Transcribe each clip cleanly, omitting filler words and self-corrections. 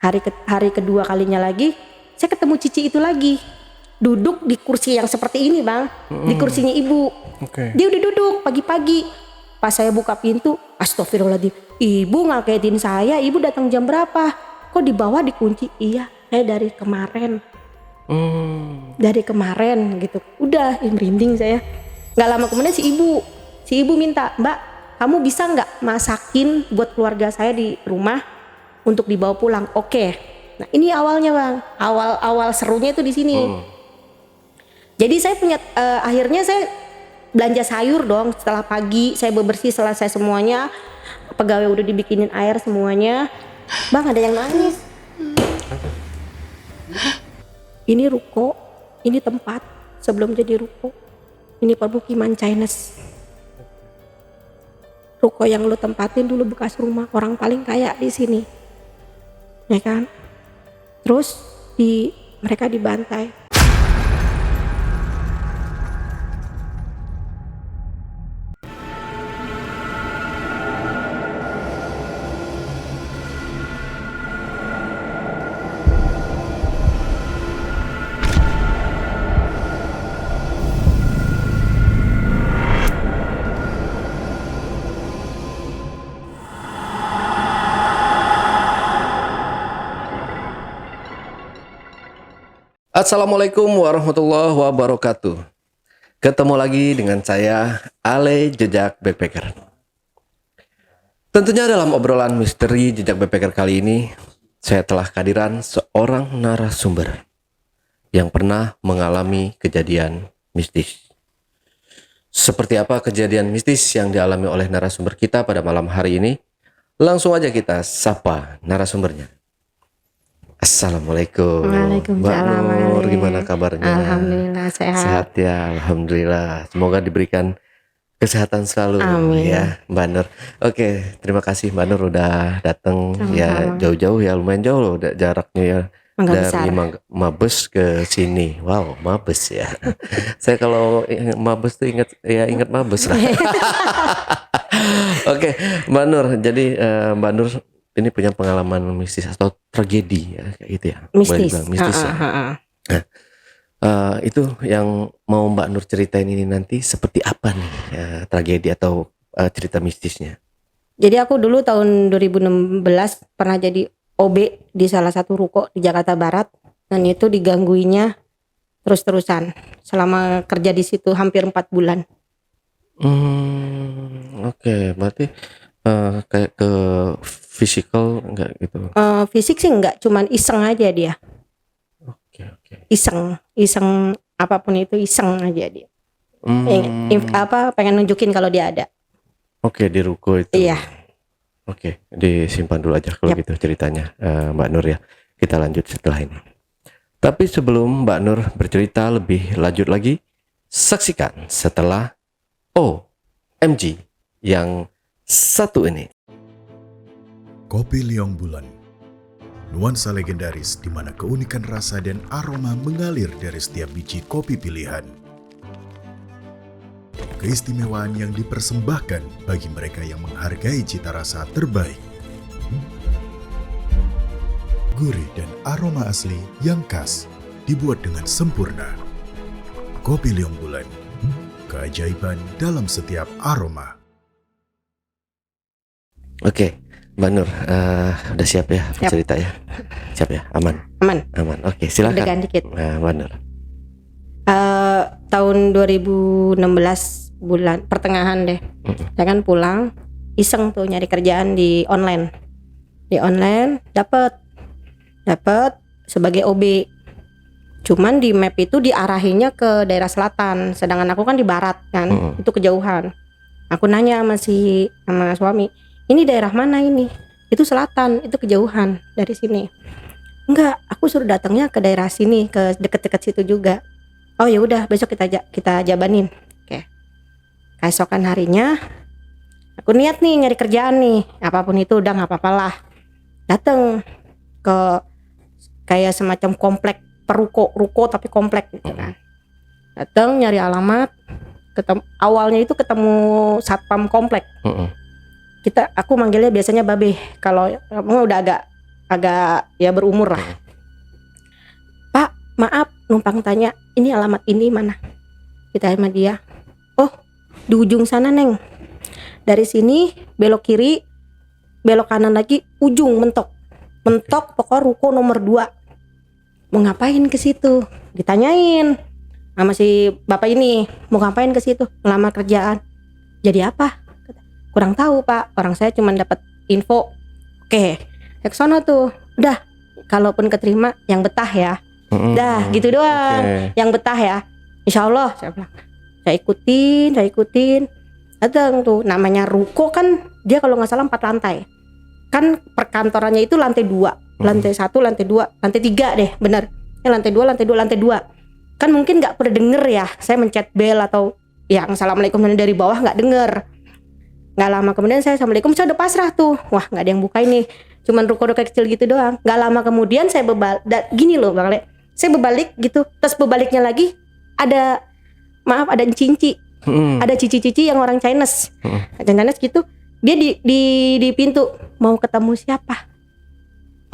Hari kedua kalinya lagi saya ketemu Cici itu lagi, duduk di kursi yang seperti ini Bang, di kursinya ibu. Dia udah duduk pagi-pagi. Pas saya buka pintu, astagfirullahaladzim, ibu ngagetin saya, ibu datang jam berapa? Kok di bawah dikunci? Iya, saya dari kemarin. Dari kemarin gitu. Udah merinding saya. Gak lama kemudian si ibu minta, Mbak, kamu bisa gak masakin buat keluarga saya di rumah untuk dibawa pulang? Oke. Nah ini awalnya Bang, awal serunya itu di sini. Jadi saya punya akhirnya saya belanja sayur dong. Setelah pagi saya bebersih, selesai semuanya, pegawai udah dibikinin air semuanya. Bang, ada yang nangis. Ini ruko, ini tempat sebelum jadi ruko. Ini permukiman Chinese. Ruko yang lu tempatin dulu bekas rumah orang paling kaya di sini, ya kan? Terus mereka dibantai. Assalamualaikum warahmatullahi wabarakatuh. Ketemu lagi dengan saya, Ale Jejak Backpacker. Tentunya dalam obrolan misteri Jejak Backpacker kali ini, saya telah kehadiran seorang narasumber yang pernah mengalami kejadian mistis. Seperti apa kejadian mistis yang dialami oleh narasumber kita pada malam hari ini? Langsung aja kita sapa narasumbernya. Assalamualaikum. Waalaikumsalam. Mbak Nur, gimana kabarnya? Alhamdulillah sehat. Sehat ya, alhamdulillah. Semoga diberikan kesehatan selalu. Amin. Ya, Mbak Nur. Oke, terima kasih Mbak Nur udah datang ya jauh-jauh ya, lumayan jauh loh jaraknya ya. Dari Mabes ke sini. Wow, Mabes ya. Saya kalau Mabes tuh ingat Mabes lah. Oke, Mbak Nur. Jadi Mbak Nur ini punya pengalaman mistis atau tragedi ya kayak gitu ya. Mistis. Nah, itu yang mau Mbak Nur ceritain ini nanti seperti apa nih tragedi atau cerita mistisnya. Jadi aku dulu tahun 2016 pernah jadi OB di salah satu ruko di Jakarta Barat, dan itu digangguinya terus-terusan selama kerja di situ hampir 4 bulan. Oke, berarti kayak ke physical enggak gitu? Fisik sih enggak, cuman iseng aja dia. Oke. Iseng apapun itu iseng aja dia. Pengen nunjukin kalau dia ada. Oke, di ruko itu. Iya. Oke, disimpan dulu aja kalau gitu ceritanya Mbak Nur ya. Kita lanjut setelah ini. Tapi sebelum Mbak Nur bercerita lebih lanjut lagi, saksikan setelah OMG yang satu ini. Kopi Liong Bulan, nuansa legendaris di mana keunikan rasa dan aroma mengalir dari setiap biji kopi pilihan. Keistimewaan yang dipersembahkan bagi mereka yang menghargai cita rasa terbaik. Gurih dan aroma asli yang khas dibuat dengan sempurna. Kopi Liong Bulan, keajaiban dalam setiap aroma. Oke, Mbak Nur, udah siap ya cerita ya? Siap ya? Aman. Oke, silakan. Degan dikit. Mbak Nur. Tahun 2016 bulan pertengahan deh. Saya kan pulang, iseng tuh nyari kerjaan di online. Di online dapat sebagai OB. Cuman di map itu diarahinnya ke daerah selatan, sedangkan aku kan di barat kan, itu kejauhan. Aku nanya sama suami, ini daerah mana ini? Itu selatan, itu kejauhan dari sini. Enggak, aku suruh datangnya ke daerah sini, ke deket-deket situ juga. Oh ya udah, besok kita jabanin. Oke. Keesokan harinya, aku niat nih nyari kerjaan nih, apapun itu udah nggak apa-apalah. Datang ke kayak semacam komplek ruko tapi komplek gitu kan. Datang nyari alamat, awalnya itu ketemu satpam komplek. Aku manggilnya biasanya Babe. Kalau kamu udah agak ya berumur lah. Pak, maaf, numpang tanya, ini alamat ini mana? Kita sama dia, oh di ujung sana Neng. Dari sini belok kiri, belok kanan lagi, ujung mentok pokok ruko nomor 2. Mau ngapain ke situ? Ditanyain sama si bapak ini, mau ngapain ke situ? Ngelamar kerjaan. Jadi apa? Kurang tahu Pak, orang saya cuma dapat info. Oke, ke sono tuh. Udah, kalaupun keterima yang betah ya. Dah, gitu doang. Yang betah ya. Insya Allah, saya bilang. Saya ikutin. Datang tuh, namanya ruko kan, dia kalau nggak salah 4 lantai. Kan perkantorannya itu lantai 2, lantai 1, lantai 2, lantai 3 deh, benar. Lantai 2. Kan mungkin nggak pernah denger ya, saya mencet bel atau yang assalamualaikum dari bawah nggak denger. Nggak lama kemudian saya assalamualaikum, saya udah pasrah tuh. Wah, nggak ada yang buka ini, cuman ruko-ruko kecil gitu doang. Nggak lama kemudian saya gini loh Bang Le, saya berbalik gitu, terus berbaliknya lagi ada cinci, ada cici-cici yang orang Chinese, Chinese gitu. Dia di pintu, mau ketemu siapa?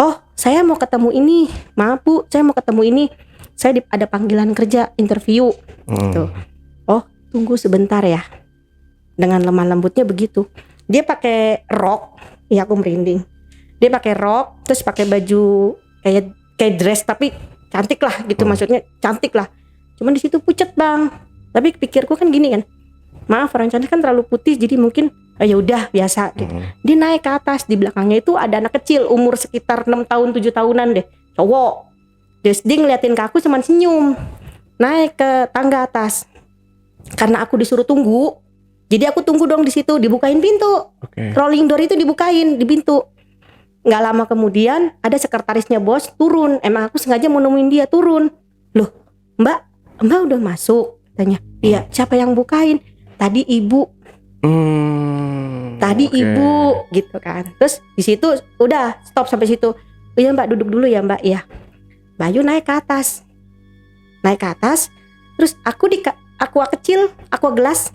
Oh, saya mau ketemu ini. Maaf Bu, saya mau ketemu ini. Saya ada panggilan kerja, interview. Gitu. Oh, tunggu sebentar ya. Dengan lemah lembutnya begitu. Dia pakai rok, ya aku merinding. Dia pakai rok, terus pakai baju kayak dress tapi cantik lah gitu, maksudnya cantik lah. Cuman di situ pucet Bang. Tapi pikirku kan gini kan. Maaf, orang cantik kan terlalu putih, jadi mungkin ya udah biasa gitu. Dia naik ke atas, di belakangnya itu ada anak kecil umur sekitar 6 tahun 7 tahunan deh, cowok. Dia ngeliatin ke aku cuman senyum. Naik ke tangga atas. Karena aku disuruh tunggu, jadi aku tunggu dong di situ, dibukain pintu. Rolling door itu dibukain di pintu. Nggak lama kemudian ada sekretarisnya bos turun. Emang aku sengaja mau nemuin dia turun. Loh, Mbak udah masuk? Tanya. Iya, siapa yang bukain? Tadi ibu. Ibu gitu kan. Terus di situ udah stop sampai situ. Oh iya Mbak, duduk dulu ya Mbak. Iya. Bayu naik ke atas. Terus aku di aqua kecil, aqua gelas.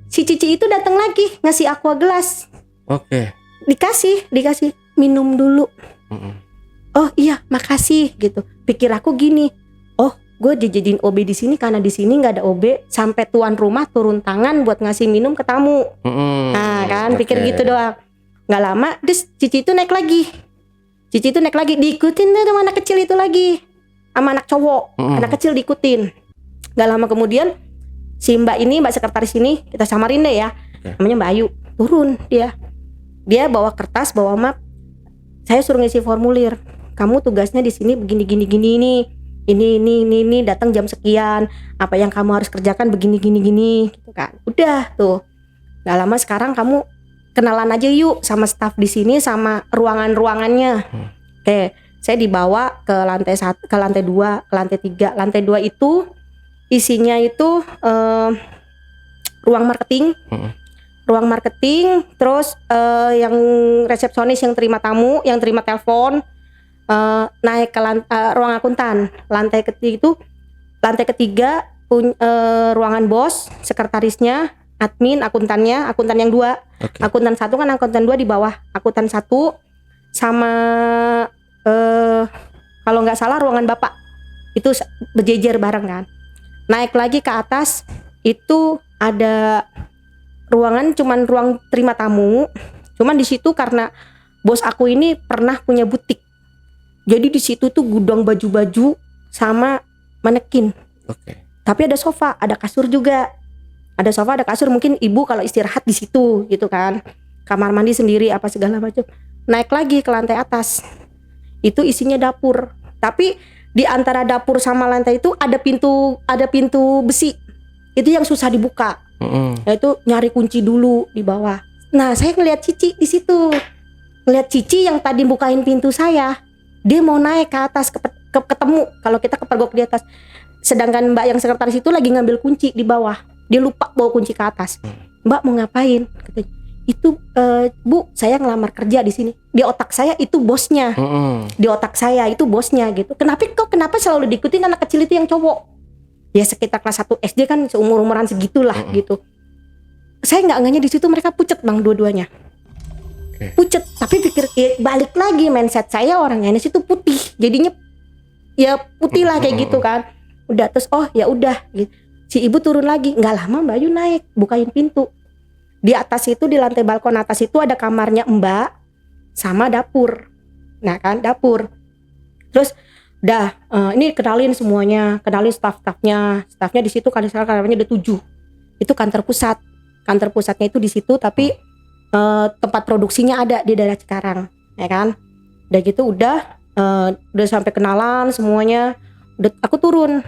Si Cici itu datang lagi ngasih aqua gelas. Dikasih minum dulu. Oh iya, makasih gitu. Pikir aku gini. Oh, gue dijadiin OB di sini karena di sini nggak ada OB, sampai tuan rumah turun tangan buat ngasih minum ke tamu. Nah kan, pikir gitu doang. Nggak lama, terus Cici itu naik lagi, diikutin tuh sama anak kecil itu lagi, sama anak cowok. Anak kecil diikutin. Nggak lama kemudian si Mbak sekretaris ini, kita samarin deh ya, namanya Mbak Ayu, turun dia bawa kertas, bawa map. Saya suruh ngisi formulir. Kamu tugasnya di sini begini ini datang jam sekian, apa yang kamu harus kerjakan begini gitu kan. Udah tuh. Gak lama sekarang kamu kenalan aja yuk sama staf di sini, sama ruangannya. Oke, saya dibawa ke lantai 1, ke lantai 2, ke lantai 3. Lantai 2 itu isinya itu ruang marketing. Terus yang resepsionis, yang terima tamu, yang terima telepon. Naik ke ruang akuntan. Lantai ketiga ruangan bos, sekretarisnya, admin, akuntan yang 2. Akuntan 1 kan, akuntan 2 di bawah. Akuntan 1 sama kalau nggak salah ruangan bapak itu berjejer bareng kan. Naik lagi ke atas itu ada ruangan, cuman ruang terima tamu. Cuman di situ karena bos aku ini pernah punya butik. Jadi di situ tuh gudang baju-baju sama manekin. Tapi ada sofa, ada kasur juga. Ada sofa, ada kasur, mungkin ibu kalau istirahat di situ gitu kan. Kamar mandi sendiri apa segala macam. Naik lagi ke lantai atas. Itu isinya dapur. Tapi di antara dapur sama lantai itu ada pintu besi. Itu yang susah dibuka. Yaitu nyari kunci dulu di bawah. Nah, saya ngeliat Cici di situ. Ngeliat Cici yang tadi bukain pintu saya. Dia mau naik ke atas ketemu, kalau kita kepergok di atas. Sedangkan Mbak yang sekretaris itu lagi ngambil kunci di bawah. Dia lupa bawa kunci ke atas. Mbak mau ngapain? Katanya, itu Bu, saya ngelamar kerja di sini. Di otak saya itu bosnya. Di otak saya itu bosnya gitu. Kenapa selalu diikutin anak kecil itu yang cowok? Ya sekitar kelas 1 SD kan, seumur-umuran segitulah gitu. Saya nggak nganya di situ mereka pucet Bang, dua-duanya. pucet. Tapi pikir balik lagi mindset saya, orang Chinese itu putih, jadinya ya putih lah kayak gitu kan. Udah terus ya udah gitu. Si ibu turun lagi, nggak lama Mbak Ayu naik, bukain pintu. Di atas itu, di lantai balkon atas itu ada kamarnya Mbak sama dapur. Nah kan dapur. Terus udah ini kenalin semuanya, kenalin stafnya di situ kan sekarang karyawannya ada 7. Itu kantor pusat. Kantor pusatnya itu di situ, tapi tempat produksinya ada di daerah Cikarang, ya kan. Udah gitu udah sampai kenalan semuanya. Udah aku turun,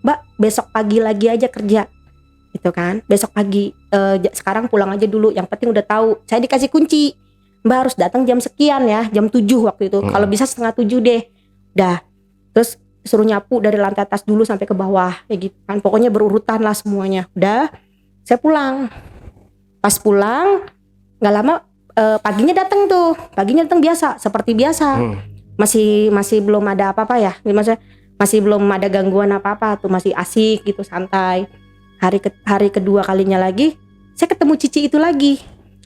Mbak besok pagi lagi aja kerja, gitu kan. Besok pagi, sekarang pulang aja dulu. Yang penting udah tahu, saya dikasih kunci. Mbak harus datang jam sekian ya, jam 7 waktu itu. Kalau bisa 6:30 deh. Dah, terus suruh nyapu dari lantai atas dulu sampai ke bawah, kayak gitu kan. Pokoknya berurutan lah semuanya. Udah, saya pulang. Pas pulang, nggak lama paginya datang biasa, seperti biasa. Masih belum ada apa-apa ya. Masih belum ada gangguan apa-apa tuh, masih asik gitu, santai. Hari kedua kalinya lagi, saya ketemu Cici itu lagi.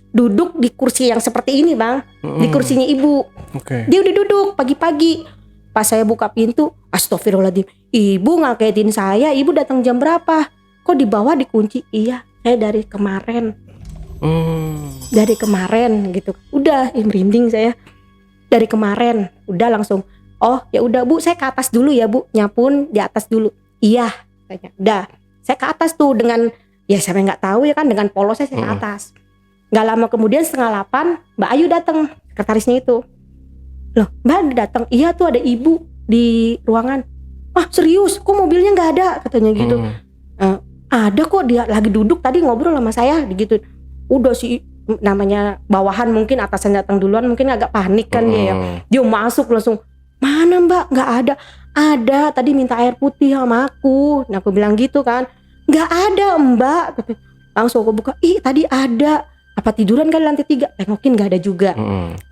Duduk di kursi yang seperti ini Bang, di kursinya ibu. Dia udah duduk pagi-pagi. Pas saya buka pintu, astagfirullahaladzim, ibu ngagetin saya, ibu datang jam berapa? Kok di bawah dikunci? Iya, saya dari kemarin. Dari kemarin gitu. Udah, merinding saya. Dari kemarin, udah langsung. Oh ya udah Bu, saya ke atas dulu ya Bu, nyapun di atas dulu. Iya, katanya. Udah, saya ke atas tuh dengan, ya saya nggak tahu ya kan, dengan polosnya saya ke atas. Nggak lama kemudian 7:30 Mbak Ayu datang, sekretarisnya itu. Loh Mbak datang? Iya tuh ada ibu di ruangan. Ah serius? Kok mobilnya nggak ada? Katanya gitu. Ada kok, dia lagi duduk tadi ngobrol sama saya, gitu. Udah sih namanya bawahan mungkin, atasan datang duluan mungkin agak panik kan dia ya. Dia masuk langsung. Mana Mbak? Nggak ada. Ada, tadi minta air putih sama aku. Nah aku bilang gitu kan. Nggak ada Mbak. Langsung aku buka, tadi ada. Apa tiduran kali lantai 3? Tengokin nggak ada juga.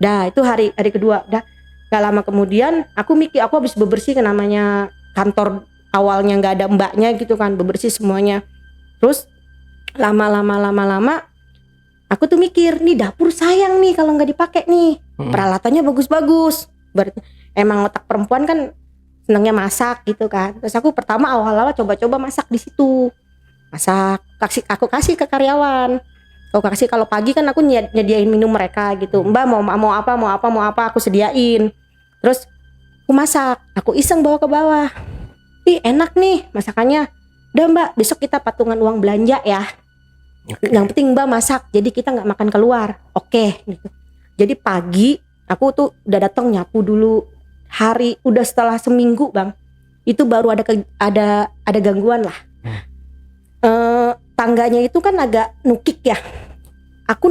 Dah itu hari kedua. Dah nggak lama kemudian aku habis bebersih kan, namanya kantor awalnya nggak ada mbaknya gitu kan, bebersih semuanya. Terus lama aku tuh mikir, nih dapur sayang nih kalau nggak dipakai nih. Peralatannya bagus-bagus. Berarti emang otak perempuan kan senangnya masak gitu kan. Terus aku pertama awal-awal coba-coba masak di situ. Aku kasih ke karyawan. Kalau pagi kan aku nyediain minum mereka gitu. Mbak mau apa aku sediain. Terus aku masak, aku iseng bawa ke bawah. Enak nih masakannya. Udah Mbak, besok kita patungan uang belanja ya. Yang penting Mbak masak, jadi kita nggak makan keluar. Oke, gitu. Jadi pagi aku tuh udah datang nyapu dulu. Udah setelah seminggu Bang, itu baru ada gangguan lah. Tangganya itu kan agak nukik ya. Aku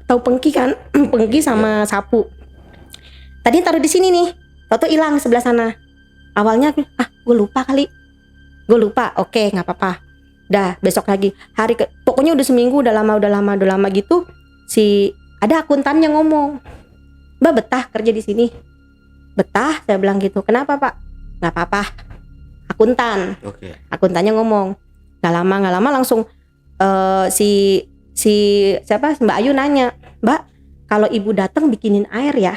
tahu pengki kan, pengki sama sapu. Tadi taruh di sini nih, tahu hilang sebelah sana. Awalnya gue lupa kali. Oke, nggak apa-apa. Dah besok lagi pokoknya udah seminggu, udah lama gitu. Ada akuntannya ngomong, Mbak betah kerja di sini? Betah, saya bilang gitu. Kenapa Pak? Nggak apa-apa. Akuntan. Akuntannya ngomong. Nggak lama langsung Mbak Ayu nanya, Mbak kalau ibu datang bikinin air ya.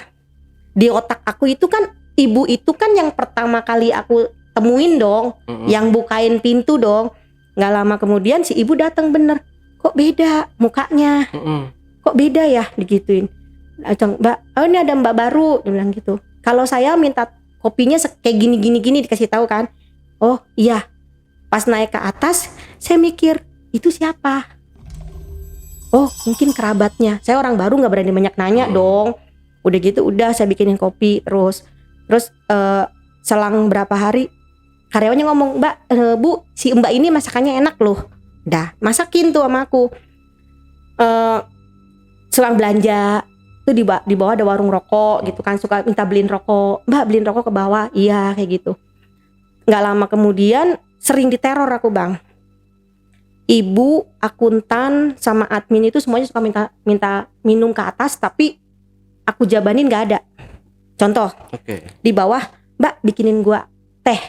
Di otak aku itu kan ibu itu kan yang pertama kali aku temuin dong, yang bukain pintu dong. Nggak lama kemudian si ibu datang bener. Kok beda mukanya? Kok beda ya, digituin. Mbak, ini ada Mbak baru, dia bilang gitu. Kalau saya minta kopinya kayak gini dikasih tahu kan. Oh iya. Pas naik ke atas, saya mikir itu siapa? Oh mungkin kerabatnya. Saya orang baru, nggak berani banyak nanya dong. Udah gitu, udah saya bikinin kopi terus selang berapa hari karyawannya ngomong, Mbak, Bu, si Mbak ini masakannya enak loh. Dah masakin tuh sama aku. Selang belanja tuh di bawah ada warung rokok gitu kan, suka minta beliin rokok. Mbak beliin rokok ke bawah. Iya kayak gitu. Nggak lama kemudian sering diteror aku Bang. Ibu, akuntan sama admin itu semuanya suka minta minum ke atas, tapi aku jabanin nggak ada. Contoh, di bawah, Mbak bikinin gua teh.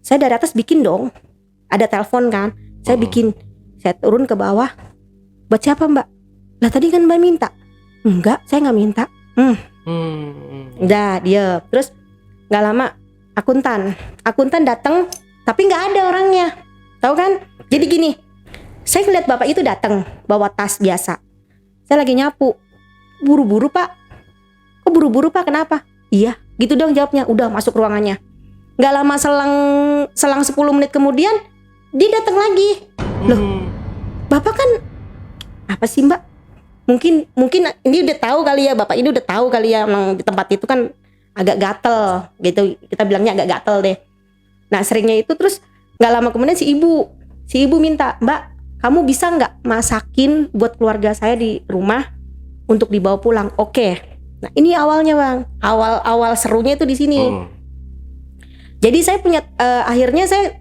Saya dari atas bikin dong. Ada telepon kan, saya bikin. Saya turun ke bawah. Buat siapa Mbak? Lah tadi kan Mbak minta. Enggak, saya nggak minta. Udah dia. Terus nggak lama akuntan datang, tapi nggak ada orangnya. Tahu kan? Jadi gini, saya ngeliat bapak itu datang bawa tas biasa. Saya lagi nyapu. Buru-buru Pak. Kok buru-buru Pak? Kenapa? Iya, gitu dong jawabnya. Udah masuk ruangannya. Nggak lama selang 10 menit kemudian dia datang lagi. Loh, bapak kan apa sih Mbak? Mungkin ini udah tahu kali ya, bapak ini udah tahu kali ya, emang di tempat itu kan agak gatel gitu, kita bilangnya agak gatel deh. Nah seringnya itu. Terus nggak lama kemudian si ibu minta, Mbak kamu bisa nggak masakin buat keluarga saya di rumah untuk dibawa pulang? Oke. Nah ini awalnya Bang, awal serunya itu di sini. Jadi saya punya akhirnya saya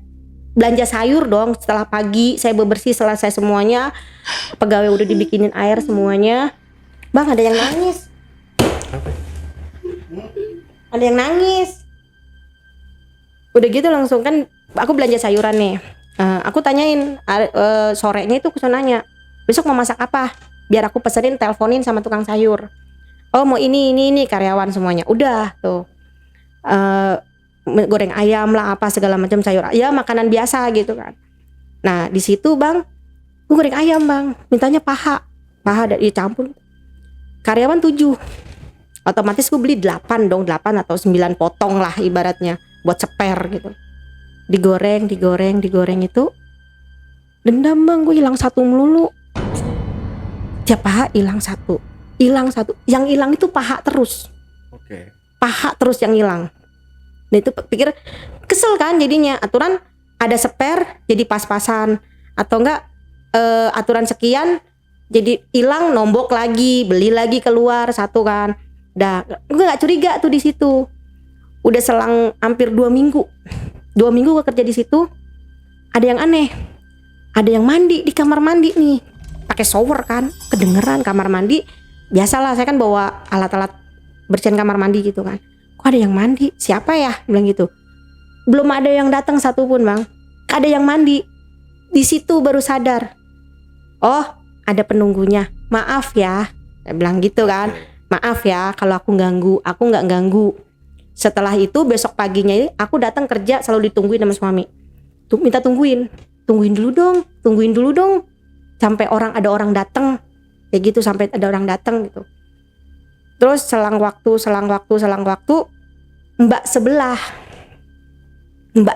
belanja sayur dong. Setelah pagi saya bebersih, selesai semuanya, pegawai udah dibikinin air semuanya. Bang ada yang nangis. Ada yang nangis. Udah gitu langsung kan aku belanja sayuran nih. Aku tanyain sorenya itu, aku nanya, besok mau masak apa? Biar aku pesenin, teleponin sama tukang sayur. Oh mau ini karyawan semuanya. Udah tuh. Goreng ayam lah apa segala macam sayur. Ya makanan biasa gitu kan. Nah di situ Bang, gue goreng ayam Bang, mintanya paha dicampur. Karyawan 7. Otomatis gue beli 8 atau 9 potong lah ibaratnya buat spare gitu. Digoreng itu dendam Bang, gue hilang 1 melulu. Tiap paha hilang satu. Yang hilang itu paha terus. Paha terus yang hilang. Nah itu pikir kesel kan jadinya. Aturan ada spare jadi pas-pasan, atau enggak aturan sekian jadi hilang, nombok lagi, beli lagi keluar satu kan. Dah gue nggak curiga tuh di situ. Udah selang hampir 2 minggu. 2 minggu gue kerja di situ. Ada yang aneh. Ada yang mandi di kamar mandi nih. Pakai shower kan, kedengeran kamar mandi. Biasalah saya kan bawa alat-alat bersihin kamar mandi gitu kan. Kok ada yang mandi? Siapa ya? Bilang gitu. Belum ada yang datang satupun Bang. Ada yang mandi. Di situ baru sadar. Oh, ada penunggunya. Maaf ya. Saya bilang gitu kan. Maaf ya kalau aku ganggu. Aku nggak ganggu. Setelah itu besok paginya aku datang kerja selalu ditungguin sama suami. Minta tungguin dulu dong. Sampai ada orang datang. Kayak gitu, sampai ada orang datang gitu. Terus selang waktu Mbak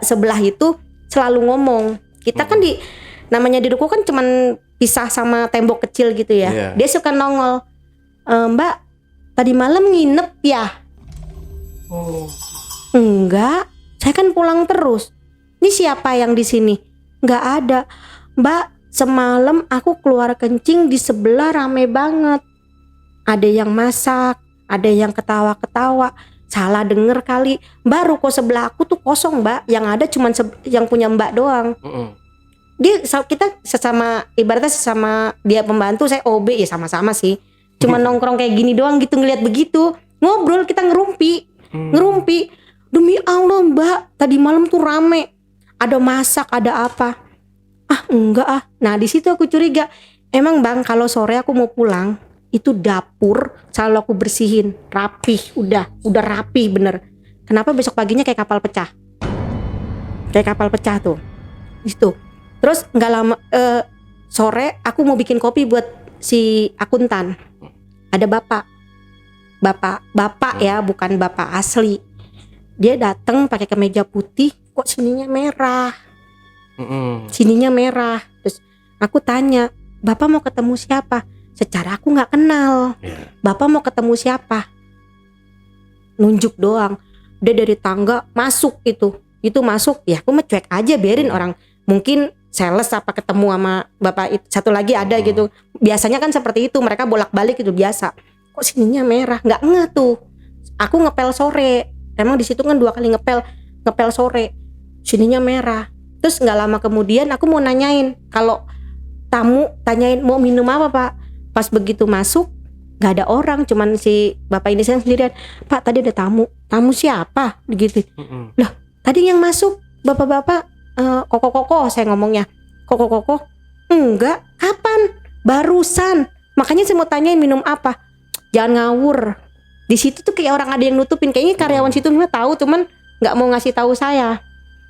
sebelah itu selalu ngomong. Kita kan namanya di ruko kan cuman pisah sama tembok kecil gitu ya. Yeah. Dia suka nongol. Mbak, tadi malam nginep ya? Oh. Enggak, saya kan pulang terus. Ini siapa yang di sini? Enggak ada. Mbak, semalam aku keluar kencing di sebelah rame banget. Ada yang masak, ada yang ketawa-ketawa. Salah denger kali. Mbak, ruko sebelah aku tuh kosong Mbak. Yang ada cuman yang punya Mbak doang. Dia kita ibaratnya sesama dia pembantu, saya OB ya sama-sama sih. Cuman nongkrong kayak gini doang gitu, ngeliat begitu. Ngobrol, kita ngerumpi. Demi Allah Mbak, tadi malam tuh rame. Ada masak, ada apa. Enggak. Nah di situ aku curiga. Emang Bang, kalau sore aku mau pulang, itu dapur selalu aku bersihin rapih, udah rapih bener. Kenapa besok paginya kayak kapal pecah tuh itu. Terus nggak lama sore aku mau bikin kopi buat si akuntan. Ada bapak ya, bukan bapak asli. Dia datang pakai kemeja putih, kok sininya merah. Terus aku tanya, Bapak mau ketemu siapa? Secara aku nggak kenal. Bapak mau ketemu siapa? Nunjuk doang. Dia dari tangga masuk itu masuk. Ya aku cuek aja, biarin orang. Mungkin sales apa ketemu sama bapak itu. Satu lagi ada gitu. Biasanya kan seperti itu, mereka bolak-balik itu biasa. Kok sininya merah? Nggak ngeh tuh. Aku ngepel sore. Emang di situ kan 2 kali ngepel sore. Sininya merah. Terus nggak lama kemudian aku mau nanyain, kalau tamu tanyain mau minum apa Pak. Pas begitu masuk nggak ada orang, cuman si bapak ini sendirian. Pak tadi ada tamu siapa? Begitu. Lah tadi yang masuk bapak-bapak koko saya ngomongnya. Koko enggak, kapan? Barusan Makanya saya mau tanyain minum apa. Jangan ngawur. Di situ tuh kayak orang ada yang nutupin. Kayaknya karyawan situ mah tahu, cuman nggak mau ngasih tahu saya.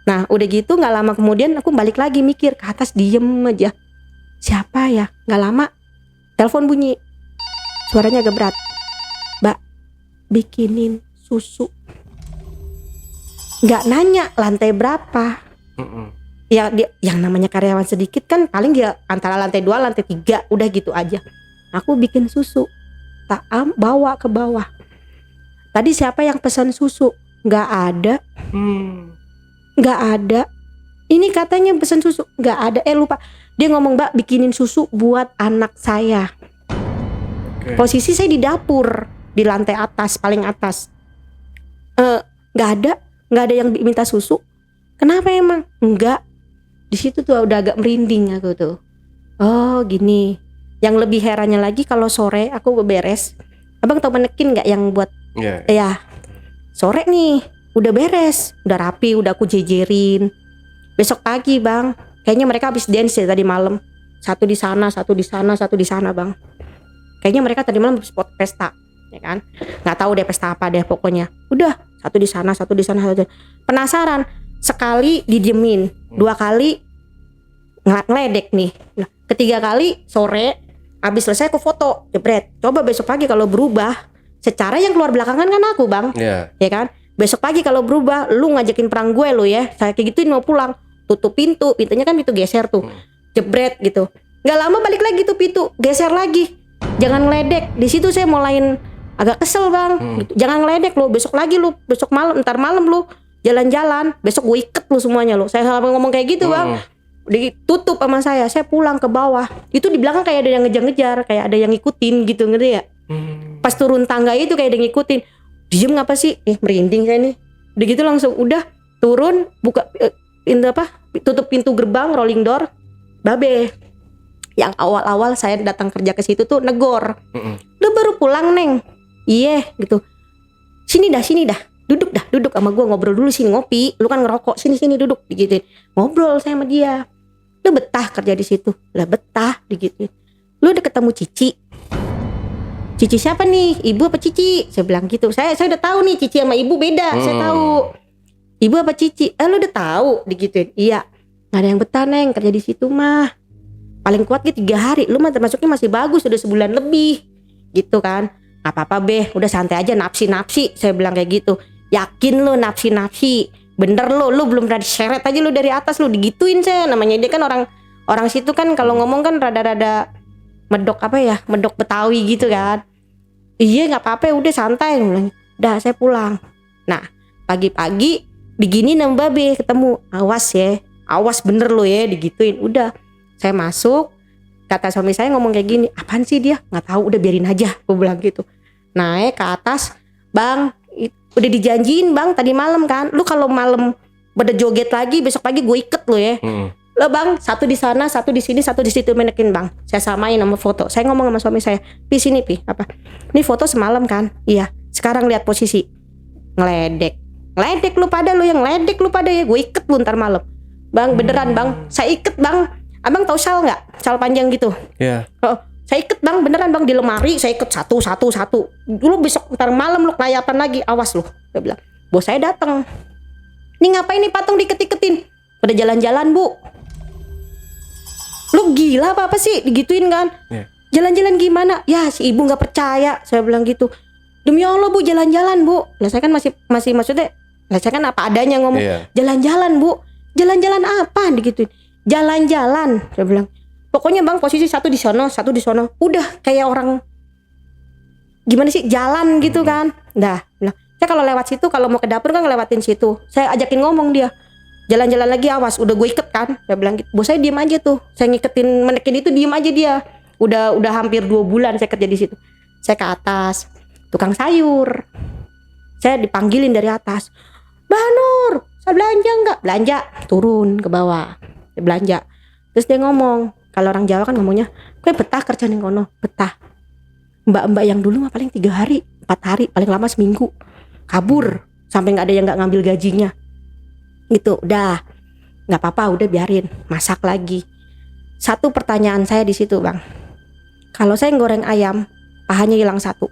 Nah udah gitu nggak lama kemudian aku balik lagi mikir ke atas, diem aja. Siapa ya? Nggak lama telepon bunyi. Suaranya agak berat. Mbak, bikinin susu. Nggak nanya lantai berapa. Ya dia, yang namanya karyawan sedikit kan paling dia antara lantai 2 lantai 3 udah gitu aja. Aku bikin susu, tak bawa ke bawah. Tadi siapa yang pesan susu? Nggak ada. Nggak ada. Ini katanya pesan susu, nggak ada. Lupa. Dia ngomong, Mbak bikinin susu buat anak saya. Posisi saya di dapur, di lantai atas, paling atas. Nggak ada yang minta susu. Kenapa emang? Enggak. Di situ tuh udah agak merinding aku tuh. Oh gini. Yang lebih herannya lagi kalau sore aku beberes. Abang tau manekin nggak yang buat? Ya. Sore nih, udah beres, udah rapi, udah aku jejerin. Besok pagi bang, kayaknya mereka habis dance ya tadi malam. Satu di sana, satu di sana, satu di sana bang. Kayaknya mereka tadi malam spot pesta, ya kan? Nggak tahu deh pesta apa deh pokoknya. Udah satu di sana, satu di sana, satu. Penasaran. Sekali didiemin, 2 kali ngeledek nih. Nah, ketiga kali sore habis selesai aku foto, jebret. Coba besok pagi kalau berubah, secara yang keluar belakangan kan aku bang, ya kan? Besok pagi kalau berubah, lu ngajakin perang gue lu ya, saya kayak gituin mau pulang, tutup pintunya kan pintu geser tuh, jebret gitu. Nggak lama balik lagi tuh pintu, geser lagi. Jangan ngeledek. Di situ saya mulai agak kesel bang. Gitu. Jangan ngeledek lu, besok lagi lu, besok malam, ntar malam lu. Jalan-jalan, besok gue iket lu semuanya lu. Saya sampai ngomong kayak gitu bang. Ditutup sama saya pulang ke bawah. Itu di belakang kayak ada yang ngejar-ngejar, kayak ada yang ngikutin gitu, ngerti ya? Pas turun tangga itu kayak ada yang ngikutin. Diem ngapa sih? Merinding saya nih. Udah gitu langsung udah turun, buka tutup pintu gerbang, rolling door. Babe. Yang awal-awal saya datang kerja ke situ tuh negor. Lu baru pulang neng? Iya gitu. Sini dah. Duduk sama gue, ngobrol dulu sini, ngopi. Lu kan ngerokok, sini duduk, digituin. Ngobrol saya sama dia. Lu betah kerja di situ? Lah betah, digituin. Lu udah ketemu Cici? Cici siapa nih? Ibu apa Cici? Saya bilang gitu. Saya udah tahu nih Cici sama ibu beda. Saya tahu. Ibu apa Cici? Lu udah tahu, digituin. Iya. Nggak ada yang betah neng kerja di situ mah. Paling kuat gitu 3 hari. Lu mah termasuknya masih bagus, udah sebulan lebih. Gitu kan? Gak apa-apa beh, udah santai aja, napsi. Saya bilang kayak gitu. Yakin lu napsi? Bener lu belum pernah diseret aja lu dari atas lu, digituin saya. Namanya dia kan orang situ kan kalau ngomong kan rada-rada medok medok Betawi gitu kan. Iya nggak apa-apa, udah santai. Dah saya pulang. Nah pagi-pagi begini nambah be ketemu, awas bener lu ya, digituin. Udah saya masuk, kata suami saya ngomong kayak gini, apaan sih dia? Nggak tahu, udah biarin aja, gue bilang gitu. Naik ke atas, bang. Udah dijanjiin bang tadi malam kan, lu kalau malam pada joget lagi besok pagi gue iket lu ya. Lo bang, satu di sana, satu di sini, satu di situ, manekin bang. Saya samain sama foto. Saya ngomong sama suami saya, pi sini pi, apa? Ini foto semalam kan? Iya. Sekarang lihat posisi, ngeledek lu pada ya, gue iket lu ntar malam. Bang beneran bang, saya iket bang. Abang tahu sal nggak? Sal panjang gitu. Iya. Yeah. Saya iket bang, beneran bang, di lemari saya iket satu. Lu besok ntar malam lu kelayapan lagi, awas lu. Dia bilang, bos saya datang. Ini ngapain nih patung diket-iketin? Pada jalan-jalan bu. Lu gila apa sih? Digituin kan? Yeah. Jalan-jalan gimana? Ya si ibu nggak percaya. Saya bilang gitu. Demi Allah bu, jalan-jalan bu. Lah saya kan masih maksudnya. Lah saya kan apa adanya ngomong. Yeah. Jalan-jalan bu. Jalan-jalan apa? Digituin. Jalan-jalan. Saya bilang. Pokoknya bang posisi satu di sono. Udah kayak orang gimana sih jalan gitu kan. Dah. Saya kalau lewat situ, kalau mau ke dapur kan ngelewatin situ. Saya ajakin ngomong dia. Jalan-jalan lagi awas. Udah gue iket kan. Saya bilang gitu. Bos saya diem aja tuh. Saya menekin itu diem aja dia. Udah hampir 2 bulan saya kerja di situ. Saya ke atas. Tukang sayur. Saya dipanggilin dari atas. Mbak Nur, saya belanja nggak? Belanja. Turun ke bawah. Saya belanja. Terus dia ngomong. Kalau orang Jawa kan ngomongnya, gue betah kerja ning kono, betah. Mbak-mbak yang dulu mah paling 3 hari, 4 hari, paling lama seminggu. Kabur, sampai nggak ada yang nggak ngambil gajinya. Gitu, udah, nggak apa-apa, udah biarin, masak lagi. Satu pertanyaan saya di situ bang, Kalau saya goreng ayam, pahanya hilang satu.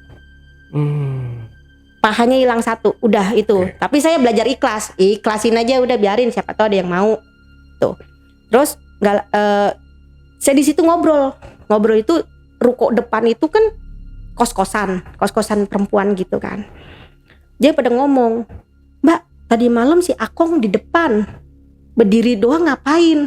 Pahanya hilang satu, udah itu. Tapi saya belajar ikhlasin aja, udah biarin, siapa tahu ada yang mau. Tuh. Terus saya di situ ngobrol itu ruko depan itu kan kos-kosan perempuan gitu kan. Dia pada ngomong, Mbak, tadi malam si Akong di depan berdiri doang ngapain?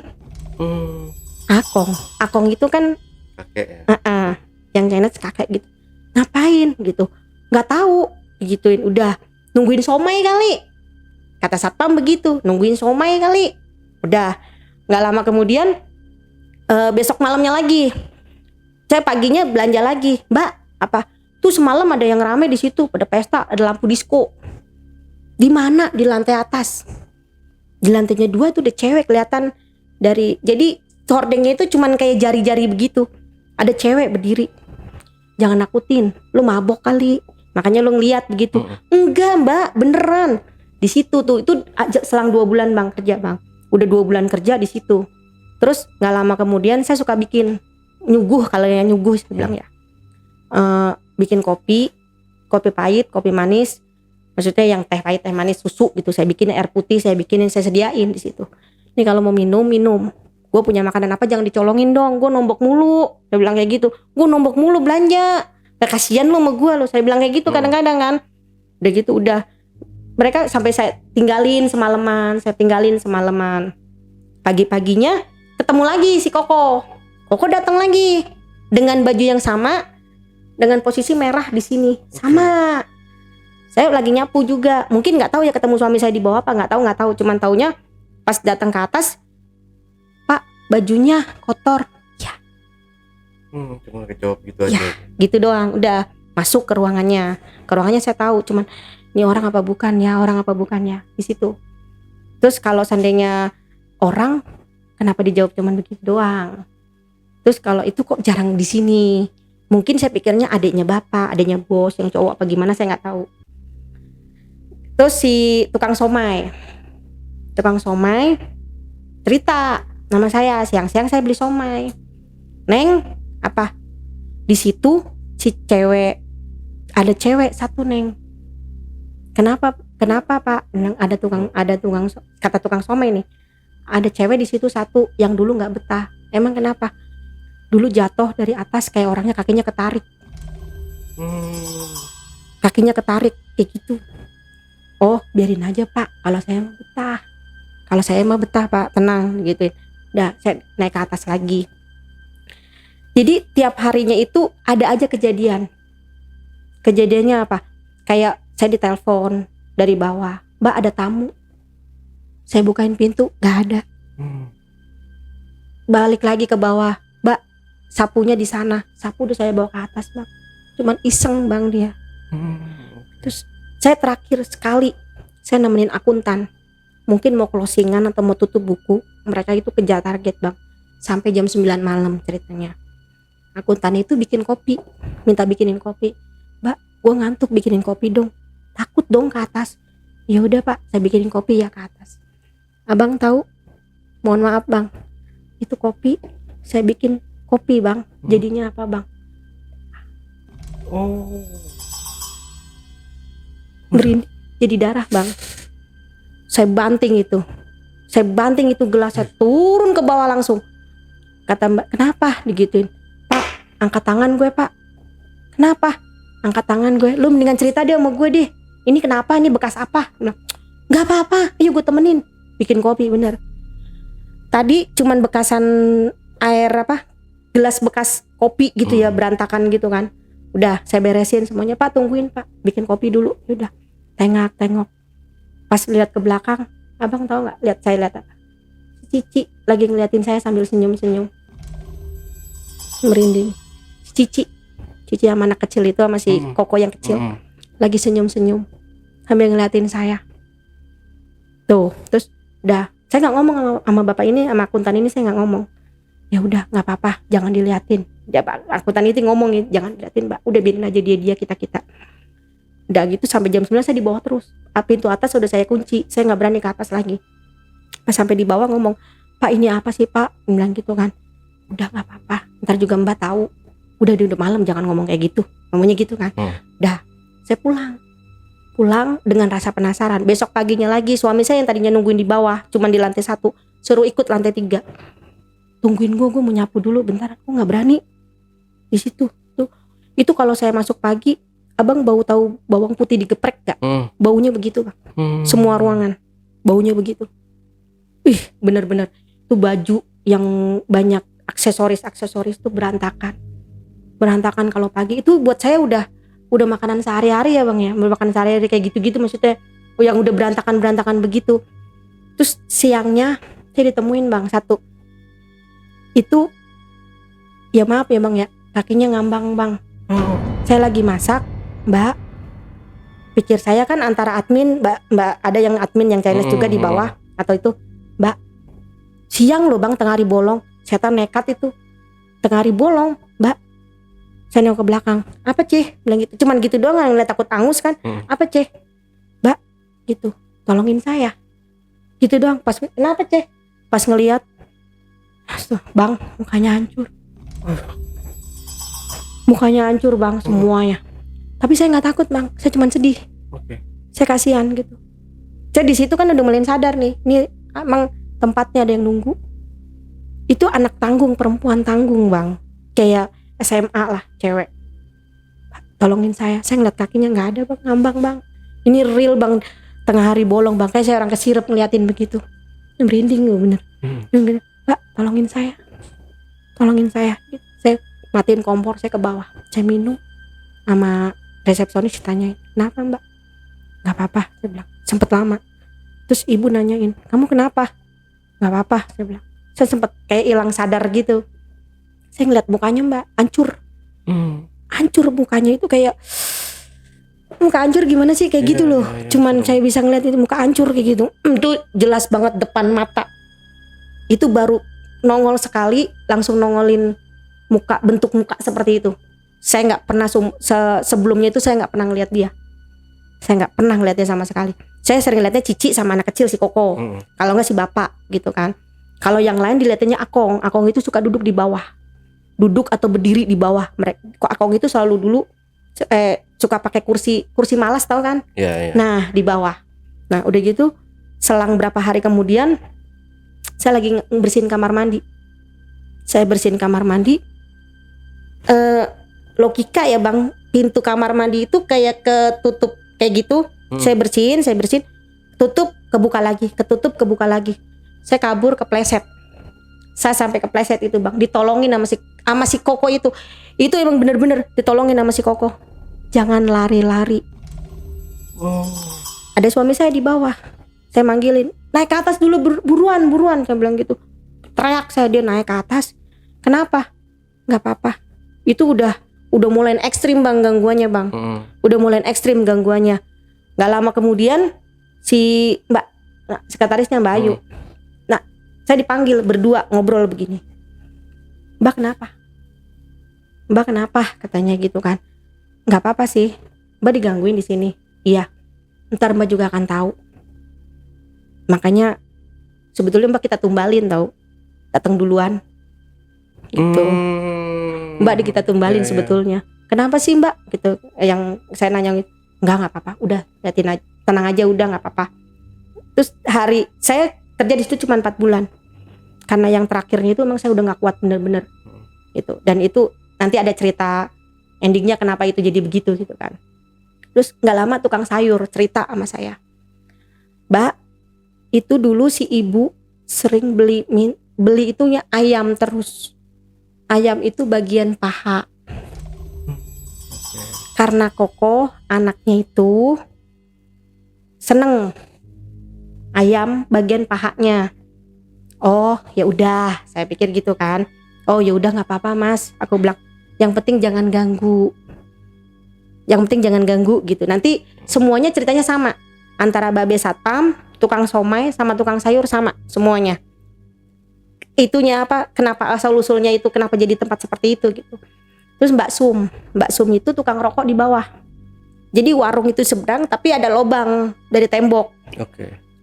Akong itu kan kakek ya. Yang Chinese kakek gitu. Ngapain gitu? Nggak tahu, gituin. Udah nungguin somai kali. Kata satpam begitu, nungguin somai kali. Udah, nggak lama kemudian besok malamnya lagi. Saya paginya belanja lagi, Mbak. Apa? Tuh semalam ada yang rame di situ, pada pesta, ada lampu disko. Di mana? Di lantai atas. Di lantainya 2 tuh ada cewek kelihatan dari. Jadi hordengnya itu cuman kayak jari-jari begitu. Ada cewek berdiri. Jangan nakutin, lu mabok kali. Makanya lu ngeliat begitu. Enggak, Mbak, beneran. Di situ tuh, itu selang 2 bulan Bang kerja, Bang. Udah 2 bulan kerja di situ. Terus nggak lama kemudian saya suka bikin nyuguh, kalau yang nyuguh saya bilang ya. Bikin kopi pahit, kopi manis. Maksudnya yang teh pahit, teh manis, susu gitu. Saya bikin air putih, saya sediain di situ. Nih kalau mau minum. Gue punya makanan apa jangan dicolongin dong. Gue nombok mulu. Saya bilang kayak gitu. Gue nombok mulu belanja. Kasihan lu sama gue lo. Saya bilang kayak gitu kadang-kadang kan. Udah gitu udah. Mereka sampai saya tinggalin semalaman. Pagi-paginya ketemu lagi si Koko. Koko datang lagi dengan baju yang sama, dengan posisi merah di sini. Sama. Saya lagi nyapu juga. Mungkin nggak tahu ya ketemu suami saya di bawah apa, nggak tahu. Cuman taunya pas datang ke atas, Pak, bajunya kotor. Ya. Cuma kejawab gitu aja. Ya, gitu doang. Udah masuk ke ruangannya. Ke ruangannya saya tahu. Cuman ini orang apa bukan ya di situ. Terus kalau seandainya orang, kenapa dijawab cuman begitu doang? Terus kalau itu kok jarang di sini? Mungkin saya pikirnya adiknya bapak, adiknya bos yang cowok apa gimana, saya nggak tahu. Terus si tukang somai cerita nama saya, siang-siang saya beli somai. Neng, apa? Di situ si cewek, ada cewek satu, Neng. Kenapa Pak? Ada tukang kata tukang somai nih. Ada cewek di situ satu yang dulu nggak betah. Emang kenapa? Dulu jatuh dari atas kayak orangnya kakinya ketarik. Kakinya ketarik kayak gitu. Oh, biarin aja Pak. Kalau saya mah betah Pak, tenang gitu. Udah, saya naik ke atas lagi. Jadi tiap harinya itu ada aja kejadian. Kejadiannya apa? Kayak saya ditelepon dari bawah, Mbak ada tamu. Saya bukain pintu, gak ada. Balik lagi ke bawah, Mbak sapunya di sana. Sapu udah saya bawa ke atas Bang. Cuman iseng Bang dia. Terus saya terakhir sekali saya nemenin akuntan. Mungkin mau closingan atau mau tutup buku. Mereka itu kejar target Bang. Sampai jam 9 malam ceritanya. Akuntan itu bikin kopi, minta bikinin kopi. Mbak, gue ngantuk, bikinin kopi dong. Takut dong ke atas. Ya udah Pak, saya bikinin kopi ya ke atas. Abang tahu? Mohon maaf Bang. Itu kopi, saya bikin kopi Bang. Jadinya apa Bang? Merinding, jadi darah Bang. Saya banting itu gelas, saya turun ke bawah langsung. Kata Mbak, kenapa? Digituin. Pak, angkat tangan gue Pak. Kenapa? Angkat tangan gue. Lu mendingan cerita deh sama gue deh. Ini kenapa? Ini bekas apa? Nah, gak apa-apa, ayo gue temenin. Bikin kopi bener. Tadi cuman bekasan air gelas bekas kopi gitu ya, berantakan gitu kan. Udah saya beresin semuanya. Pak tungguin Pak, bikin kopi dulu. Udah, tengok. Pas lihat ke belakang, abang tahu nggak? Saya lihat apa? Cici lagi ngeliatin saya sambil senyum-senyum. Merinding. Cici sama anak kecil itu, sama si Koko yang kecil. Lagi senyum-senyum sambil ngeliatin saya. Tuh, terus udah, saya nggak ngomong sama bapak ini, sama akuntan ini saya nggak ngomong. Ya udah, nggak apa-apa, jangan diliatin. Ya, akuntan itu ngomong, jangan diliatin Mbak. Udah biarin aja dia kita. Udah gitu sampai jam 9 saya di bawah terus. Pintu atas udah saya kunci, saya nggak berani ke atas lagi. Pas sampai di bawah ngomong, Pak ini apa sih Pak? Bilang gitu kan. Udah nggak apa-apa, ntar juga Mbak tahu. udah malam jangan ngomong kayak gitu, ngomongnya gitu kan. Dah, saya pulang dengan rasa penasaran. Besok paginya lagi suami saya yang tadinya nungguin di bawah, cuman di lantai 1, suruh ikut lantai 3. Tungguin gue mau nyapu dulu bentar, aku nggak berani di situ. Tuh, itu kalau saya masuk pagi, abang tahu bawang putih digeprek gak? Baunya begitu bang. Semua ruangan baunya begitu. Bener-bener itu baju yang banyak aksesoris tuh berantakan kalau pagi. Itu buat saya udah makanan sehari-hari ya bang ya, makanan sehari-hari kayak gitu-gitu maksudnya, yang udah berantakan begitu. Terus siangnya saya ditemuin bang, satu itu ya maaf ya bang ya, kakinya ngambang bang. Saya lagi masak, mbak, pikir saya kan antara admin, mbak ada yang admin yang Chinese juga di bawah, atau itu mbak, siang loh bang, tengah hari bolong. Setan nekat itu, tengah hari bolong mbak. Saya nengok ke belakang, apa Ceh, bilang gitu, cuman gitu doang, ngeliat takut angus kan. Apa Ceh, mbak, gitu, tolongin saya, gitu doang. Pas kenapa Ceh, pas ngeliat, bang, mukanya hancur bang, semuanya. Tapi saya nggak takut bang, saya cuman sedih. Saya kasihan gitu. Saya di situ kan udah mulai sadar nih, ini emang tempatnya ada yang nunggu. Itu anak tanggung, perempuan tanggung bang, kayak SMA lah, cewek. Tolongin saya ngeliat kakinya nggak ada bang, ngambang bang. Ini real bang, tengah hari bolong bang, kayak saya orang kesirep ngeliatin begitu. Merinding gue bener. Mbak, tolongin saya. Saya matiin kompor, saya ke bawah, saya minum. Sama resepsionis ditanyain, kenapa mbak? Nggak apa-apa, saya bilang. Sempet lama. Terus ibu nanyain, kamu kenapa? Nggak apa-apa, saya bilang. Saya sempet kayak hilang sadar gitu. Saya ngeliat mukanya mbak, hancur. Hancur mukanya itu kayak, muka hancur gimana sih kayak gitu loh. Cuman saya bisa ngeliat itu muka hancur kayak gitu. Itu jelas banget depan mata. Itu baru nongol sekali, langsung nongolin muka, bentuk muka seperti itu. Saya nggak pernah sebelumnya itu saya nggak pernah ngeliat dia. Saya nggak pernah ngeliatnya sama sekali. Saya sering lihatnya Cici sama anak kecil si Koko. Kalau nggak si bapak gitu kan. Kalau yang lain dilihatnya Akong itu suka duduk di bawah, duduk atau berdiri di bawah. Kok Akong itu selalu dulu suka pakai kursi malas, tahu kan? Yeah. Nah di bawah. Nah udah gitu, selang berapa hari kemudian saya lagi bersihin kamar mandi. Logika ya bang, pintu kamar mandi itu kayak ketutup kayak gitu. Saya bersihin, tutup, kebuka lagi, ketutup, kebuka lagi. Saya kabur, kepleset. Saya sampai kepleset itu bang, ditolongin sama si Koko itu. Itu emang bener-bener ditolongin sama si Koko. Jangan lari-lari. Ada suami saya di bawah. Saya manggilin, naik ke atas dulu, buruan. Saya bilang gitu. Teriak saya, dia naik ke atas. Kenapa? Nggak apa-apa. Itu udah mulai ekstrim bang gangguannya bang. Udah mulai ekstrim gangguannya. Nggak lama kemudian si Mbak, sekretarisnya Mbak Ayu. Nah, saya dipanggil berdua ngobrol begini. Mbak kenapa? Katanya gitu kan. Nggak apa-apa sih. Mbak digangguin di sini. Iya. Ntar Mbak juga akan tahu. Makanya sebetulnya Mbak kita tumbalin tahu. Datang duluan. Gitu. Mbak kita tumbalin sebetulnya. Kenapa sih Mbak? Gitu. Yang saya nanya, nggak apa-apa. Udah, liatin aja. Tenang aja, udah nggak apa-apa. Terus saya kerja di situ cuma 4 bulan. Karena yang terakhirnya itu emang saya udah nggak kuat bener-bener. Gitu. Dan itu nanti ada cerita endingnya kenapa itu jadi begitu gitu kan. Terus nggak lama tukang sayur cerita sama saya, Mbak, itu dulu si ibu sering beli itunya ayam terus. Ayam itu bagian paha. Karena Koko anaknya itu seneng ayam bagian pahanya. Oh ya udah, saya pikir gitu kan. Oh ya udah nggak apa-apa mas, aku bilang. Yang penting jangan ganggu. Gitu. Nanti semuanya ceritanya sama. Antara babe satpam, tukang somai sama tukang sayur sama semuanya. Itunya apa? Kenapa asal usulnya itu kenapa jadi tempat seperti itu gitu. Terus Mbak Sum itu tukang rokok di bawah. Jadi warung itu seberang tapi ada lobang dari tembok.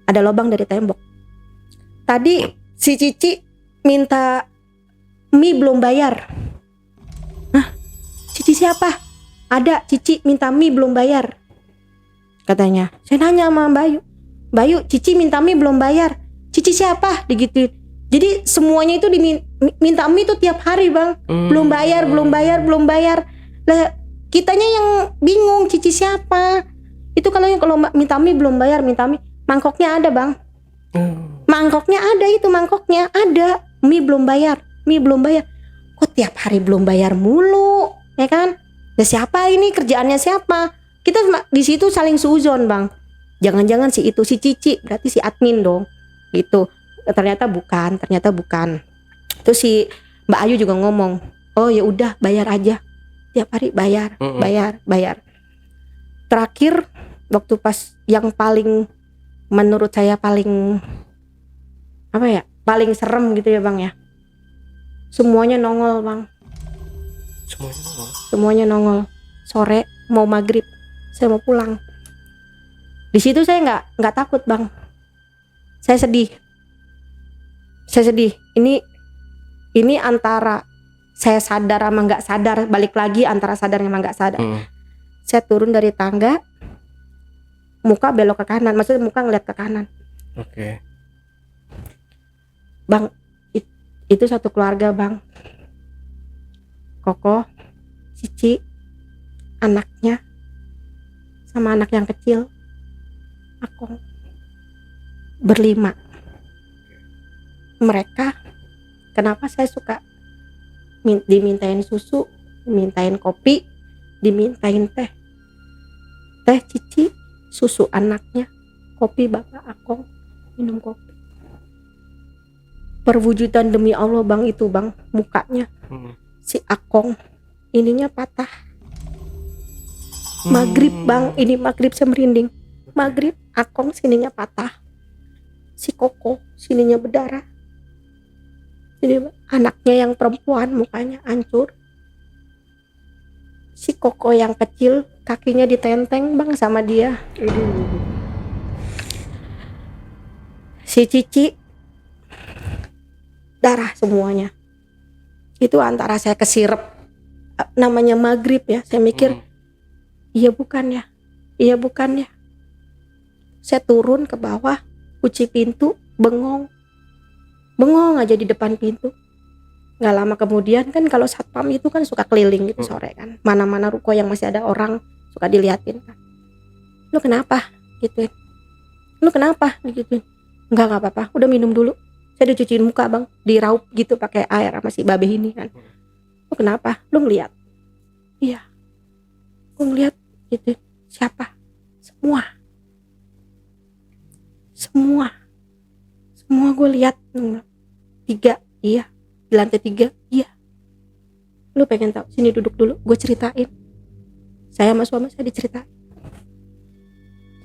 Ada lobang dari tembok. Tadi si Cici minta mie belum bayar. siapa? Ada, Cici minta mie belum bayar. Katanya. Saya nanya sama Bayu. Bayu, Cici minta mie belum bayar. Cici siapa? Digituin. Jadi semuanya itu minta mie itu tiap hari bang. Belum bayar. Lah kitanya yang bingung Cici siapa. Itu kalau minta mie belum bayar, minta mie. Mangkoknya ada bang. Mangkoknya ada itu, mangkoknya ada. Mie belum bayar. Kok tiap hari belum bayar mulu, ya kan? Ya siapa ini, kerjaannya siapa? Kita di situ saling suzon bang. Jangan-jangan si Cici, berarti si admin dong. Gitu. Ternyata bukan. Terus si Mbak Ayu juga ngomong, oh ya udah bayar aja. Tiap hari bayar. Terakhir waktu pas yang paling menurut saya paling serem gitu ya bang ya. Semuanya nongol bang. Semuanya nongol. Sore mau maghrib, saya mau pulang. Di situ saya nggak takut bang. Saya sedih. Ini antara saya sadar sama nggak sadar, balik lagi antara sadar sama nggak sadar. Saya turun dari tangga, muka belok ke kanan, maksudnya muka ngeliat ke kanan. Oke. Bang, itu satu keluarga bang. Koko, Cici, anaknya, sama anak yang kecil, Akong, berlima. Mereka, kenapa saya suka dimintain susu, dimintain kopi, dimintain teh Cici, susu anaknya, kopi bapak Akong, minum kopi. Perwujudan demi Allah bang, itu bang, mukanya si Akong ininya patah. Maghrib bang, ini maghrib saya merinding. Maghrib Akong sininya patah. Si Koko sininya berdarah. Ini anaknya yang perempuan mukanya hancur. Si Koko yang kecil kakinya ditenteng bang sama dia. Si Cici darah semuanya. Itu antara saya kesirep, namanya maghrib ya. Saya mikir iya bukan ya. Saya turun ke bawah, kunci pintu, bengong aja di depan pintu. Gak lama kemudian kan kalau satpam itu kan suka keliling gitu sore kan, mana-mana ruko yang masih ada orang suka diliatin kan. Lu kenapa gituin? Lu kenapa gituin? Enggak apa-apa, udah minum dulu. Saya udah cuciin muka bang, diraup gitu pakai air sama si babe ini kan. Lu kenapa? Lu ngeliat? Iya, gue ngeliat gitu. Siapa? Semua gue lihat. 3, iya. Di lantai 3, iya. Lu pengen tahu? Sini duduk dulu, gue ceritain. Saya sama suami saya diceritain.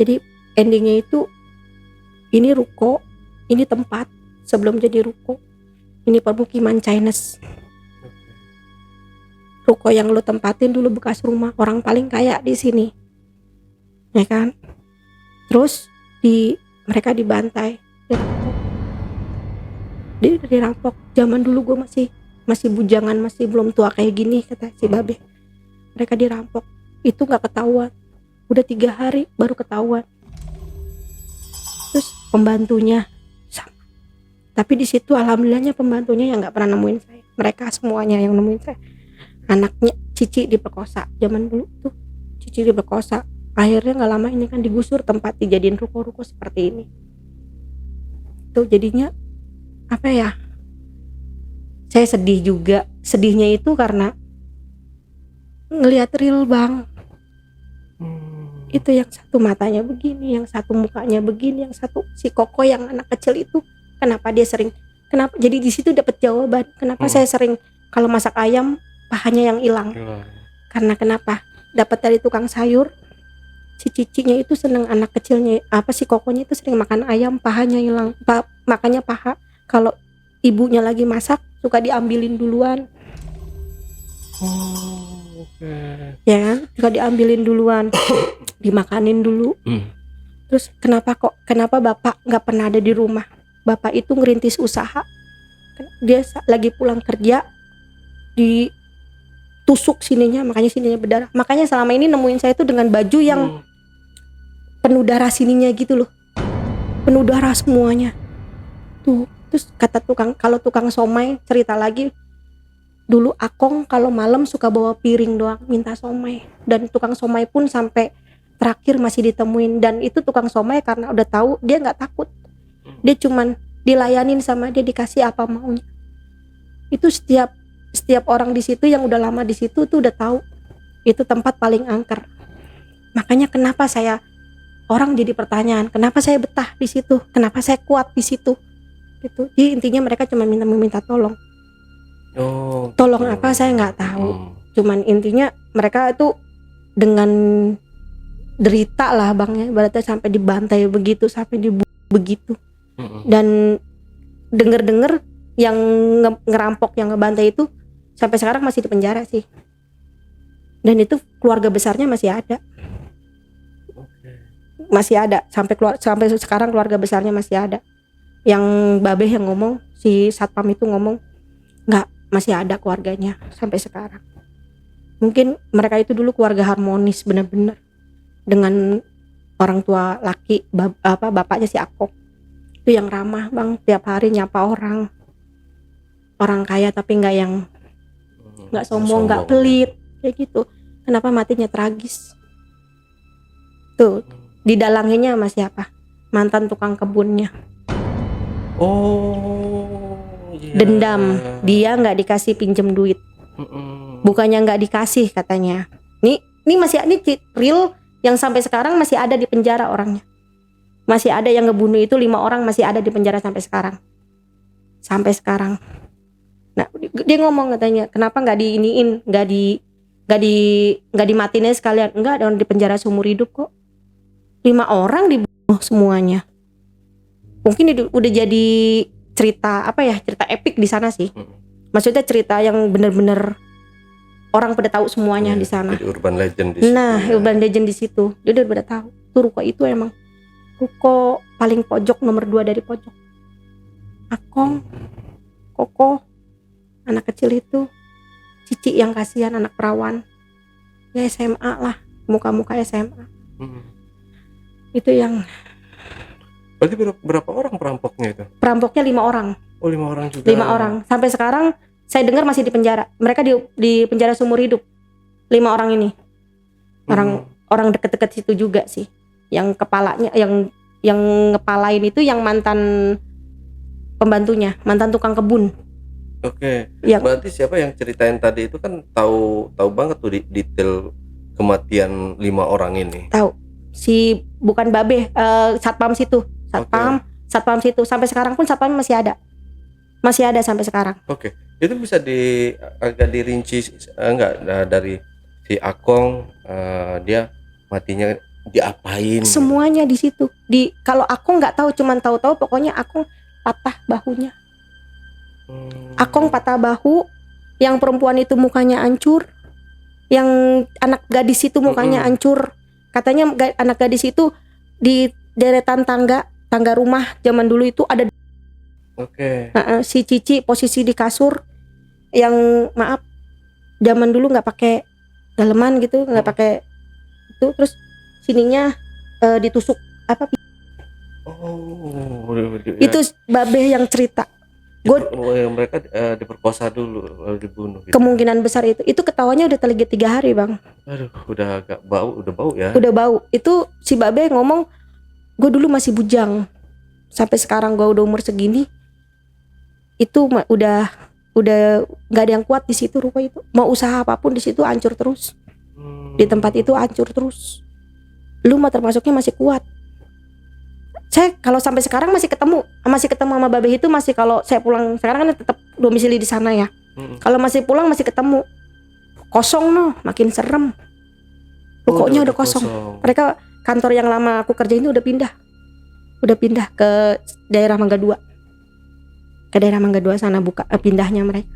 Jadi endingnya itu, ini ruko, ini tempat sebelum jadi ruko, ini permukiman Chinese. Ruko yang lu tempatin dulu bekas rumah orang paling kaya di sini, ya kan? Terus mereka dibantai, dirampok. Zaman dulu gue masih bujangan, masih belum tua kayak gini, kata si babe. Mereka dirampok, itu nggak ketahuan. Udah 3 hari baru ketahuan. Terus pembantunya sama. Tapi di situ alhamdulillahnya pembantunya yang nggak pernah nemuin saya. Mereka semuanya yang nemuin saya. Anaknya Cici diperkosa. Zaman dulu tuh Cici diperkosa. Akhirnya nggak lama ini kan digusur, tempat dijadiin ruko-ruko seperti ini. Tuh jadinya apa ya? Saya sedih juga. Sedihnya itu karena ngelihat real bang. Itu yang satu matanya begini, yang satu mukanya begini, yang satu si Koko yang anak kecil itu kenapa dia sering, kenapa, jadi di situ dapat jawaban kenapa saya sering kalau masak ayam pahanya yang hilang. Karena kenapa? Dapat dari tukang sayur. Si Cicinya itu seneng, anak kecilnya si Kokonya itu sering makan ayam pahanya hilang. Makanya paha kalau ibunya lagi masak suka diambilin duluan. Ya kan, suka diambilin duluan, dimakanin dulu. Terus kenapa bapak nggak pernah ada di rumah? Bapak itu ngerintis usaha, dia lagi pulang kerja tusuk sininya, makanya sininya berdarah. Makanya selama ini nemuin saya itu dengan baju yang penuh darah sininya gitu loh, penuh darah semuanya tuh. Terus kata kalau tukang somai cerita lagi, dulu Akong kalau malam suka bawa piring doang minta somai, dan tukang somai pun sampai terakhir masih ditemuin. Dan itu tukang somai karena udah tahu dia nggak takut, dia cuman dilayanin sama dia, dikasih apa maunya. Itu setiap orang di situ yang udah lama di situ tuh udah tahu itu tempat paling angker. Makanya kenapa orang jadi pertanyaan, kenapa saya betah di situ, kenapa saya kuat di situ, gitu. Jadi intinya mereka cuma minta tolong. Tolong apa saya nggak tahu. Cuman intinya mereka itu dengan derita lah bang ya, berarti sampai dibantai begitu, sampai begitu. Dan denger yang ngerampok, yang ngebantai itu sampai sekarang masih di penjara sih. Dan itu keluarga besarnya masih ada. Masih ada sampai sekarang keluarga besarnya masih ada. Yang babeh yang ngomong, si satpam itu ngomong, nggak, masih ada keluarganya sampai sekarang. Mungkin mereka itu dulu keluarga harmonis benar-benar dengan orang tua laki, bapaknya si Akong itu yang ramah bang, tiap hari nyapa orang kaya, tapi nggak yang nggak sombong, nggak pelit kayak gitu. Kenapa matinya tragis tuh? Di dalanginya sama siapa? Mantan tukang kebunnya. Dendam, dia nggak dikasih pinjem duit. Bukannya nggak dikasih katanya. Ini masih ini real yang sampai sekarang masih ada di penjara orangnya. Masih ada yang ngebunuh itu 5 orang masih ada di penjara sampai sekarang. Sampai sekarang. Nah, dia ngomong katanya, kenapa nggak diiniin, nggak dimatiin sekalian? Enggak, ada di penjara seumur hidup kok. 5 orang dibunuh semuanya. Mungkin udah jadi cerita cerita epik di sana sih. Maksudnya cerita yang benar-benar orang pada tahu semuanya di sana. Jadi urban legend di situ. Nah, urban legend di situ. Dia udah pada tahu. Tuh ruko itu emang ruko paling pojok, nomor 2 dari pojok. Akong, Koko, anak kecil itu, Cici yang kasihan anak perawan. Ya SMA lah, muka-muka SMA. Itu yang. Berarti berapa orang perampoknya itu? Perampoknya 5 orang. Oh, 5 orang juga. 5 orang. Sampai sekarang saya dengar masih di penjara. Mereka di penjara seumur hidup. 5 orang ini. Orang deket-deket situ juga sih. Yang kepalanya, yang ngepalain itu yang mantan pembantunya, mantan tukang kebun. Oke. Berarti siapa yang ceritain tadi itu kan tahu banget tuh detail kematian 5 orang ini. Tahu. Bukan Babe, satpam situ. Satpam situ. Sampai sekarang pun satpam masih ada. Masih ada sampai sekarang. Oke. Itu bisa agak dirinci dari si Akong, dia matinya diapain? Semuanya di situ. Kalau Akong nggak tahu, cuman tahu pokoknya Akong patah bahunya. Akong patah bahu, yang perempuan itu mukanya hancur, yang anak gadis itu mukanya hancur. Katanya anak gadis itu di deretan tangga rumah zaman dulu itu ada. Si Cici posisi di kasur, yang maaf zaman dulu nggak pakai daleman gitu, nggak pakai itu, terus sininya ditusuk apa? Itu Babeh yang cerita. Mereka diperkosa dulu lalu dibunuh gitu. Kemungkinan besar itu ketawanya udah terlegi 3 hari bang. Aduh, udah agak bau ya. Udah bau. Itu si Babeh ngomong, gue dulu masih bujang, sampai sekarang gue udah umur segini, itu udah nggak ada yang kuat di situ ruko itu. Mau usaha apapun di situ hancur terus. Di tempat itu hancur terus. Lu mah termasuknya masih kuat. Saya kalau sampai sekarang masih ketemu sama Babeh itu, masih kalau saya pulang sekarang kan tetap domisili di sana ya. Kalau masih pulang masih ketemu. Kosong makin serem. Rukonya udah kosong. Mereka kantor yang lama aku kerjain itu udah pindah ke daerah Mangga 2. Ke daerah Mangga 2 sana pindahnya mereka.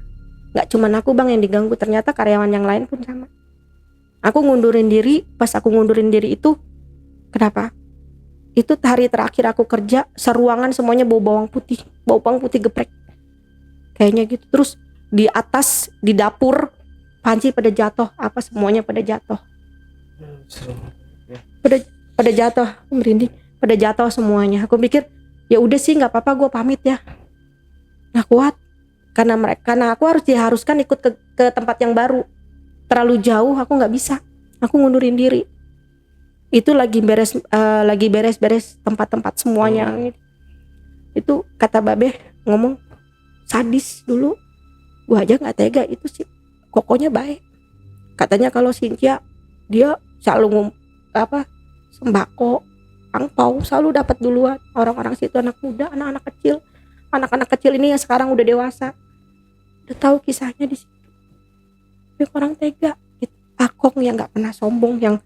Gak cuman aku bang yang diganggu, ternyata karyawan yang lain pun sama. Aku ngundurin diri, pas aku ngundurin diri itu, kenapa? Itu hari terakhir aku kerja, seruangan semuanya bau bawang putih geprek. Kayaknya gitu. Terus di atas, di dapur, panci pada jatuh, apa semuanya pada jatuh. Ya. Pada jatuh, merinding, pada jatuh semuanya. Aku pikir ya udah sih nggak apa-apa, gue pamit ya. Nggak kuat karena aku diharuskan ikut ke tempat yang baru, terlalu jauh, aku nggak bisa, aku ngundurin diri. Itu lagi beres tempat-tempat semuanya. Itu kata Babe ngomong sadis dulu, gua aja nggak tega. Itu sih Kokonya baik, katanya kalau Cynthia dia selalu sembako, angpau selalu dapat duluan. Orang-orang situ anak muda, anak-anak kecil ini yang sekarang udah dewasa, udah tahu kisahnya di situ. Tapi orang tega gitu. Akong yang nggak pernah sombong, yang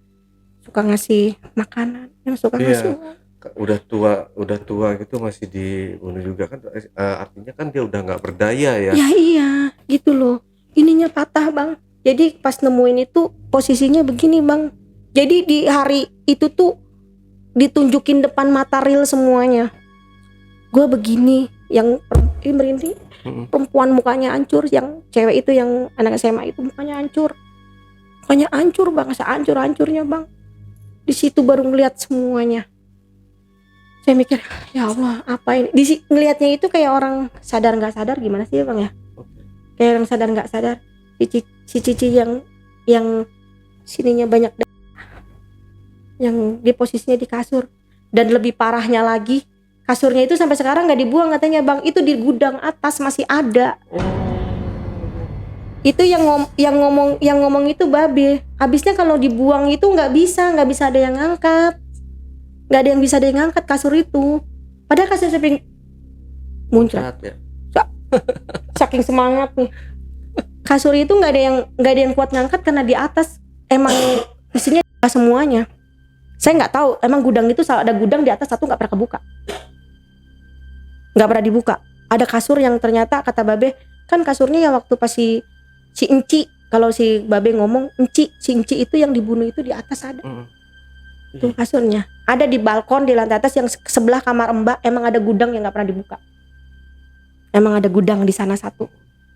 suka ngasih makanan, yang suka ngasih uang. Udah tua gitu masih dibunuh juga kan, artinya kan dia udah nggak berdaya ya. Ya iya gitu loh, ininya patah bang. Jadi pas nemuin itu posisinya begini bang. Jadi di hari itu tuh ditunjukin depan mata real semuanya. Gue begini, yang merinding, perempuan mukanya hancur, yang cewek itu yang anak SMA itu mukanya hancur bang, sehancur-hancurnya bang. Di situ baru ngeliat semuanya. Saya mikir ya Allah apa ini. Ngelihatnya itu kayak orang sadar nggak sadar, gimana sih bang ya? Kayak orang sadar nggak sadar. Si Cici yang sininya banyak yang di posisinya di kasur. Dan lebih parahnya lagi, kasurnya itu sampai sekarang nggak dibuang katanya bang. Itu di gudang atas masih ada. Itu yang ngomong itu Babe. Habisnya kalau dibuang itu nggak bisa ada yang ngangkat. Nggak ada yang bisa ngangkat kasur itu. Padahal kasur samping muncrat ya. Saking semangat nih. Kasur itu nggak ada yang kuat ngangkat karena di atas emang isinya semuanya. Saya nggak tahu, emang gudang itu ada gudang di atas satu nggak pernah kebuka, nggak pernah dibuka. Ada kasur yang ternyata kata Babe kan kasurnya yang waktu pas si Enci, kalau si Babe ngomong si Enci itu yang dibunuh itu di atas ada. Tuh kasurnya ada di balkon di lantai atas yang sebelah kamar Mbak. Emang ada gudang yang nggak pernah dibuka. Emang ada gudang di sana satu.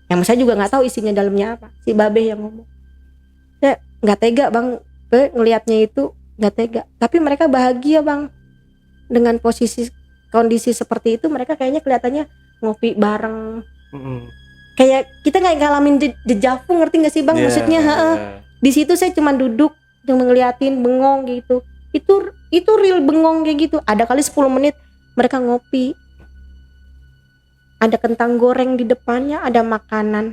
Yang saya juga nggak tahu isinya dalamnya apa. Si Babe yang ngomong. Saya nggak tega bang, ngelihatnya itu nggak tega. Tapi mereka bahagia bang dengan kondisi seperti itu. Mereka kayaknya kelihatannya ngopi bareng. Kayak kita nggak ngalamin dejavu, ngerti nggak sih bang? Maksudnya di situ saya cuma duduk, cuma ngeliatin bengong gitu. Itu real bengong kayak gitu. Ada kali 10 menit mereka ngopi. Ada kentang goreng di depannya, ada makanan,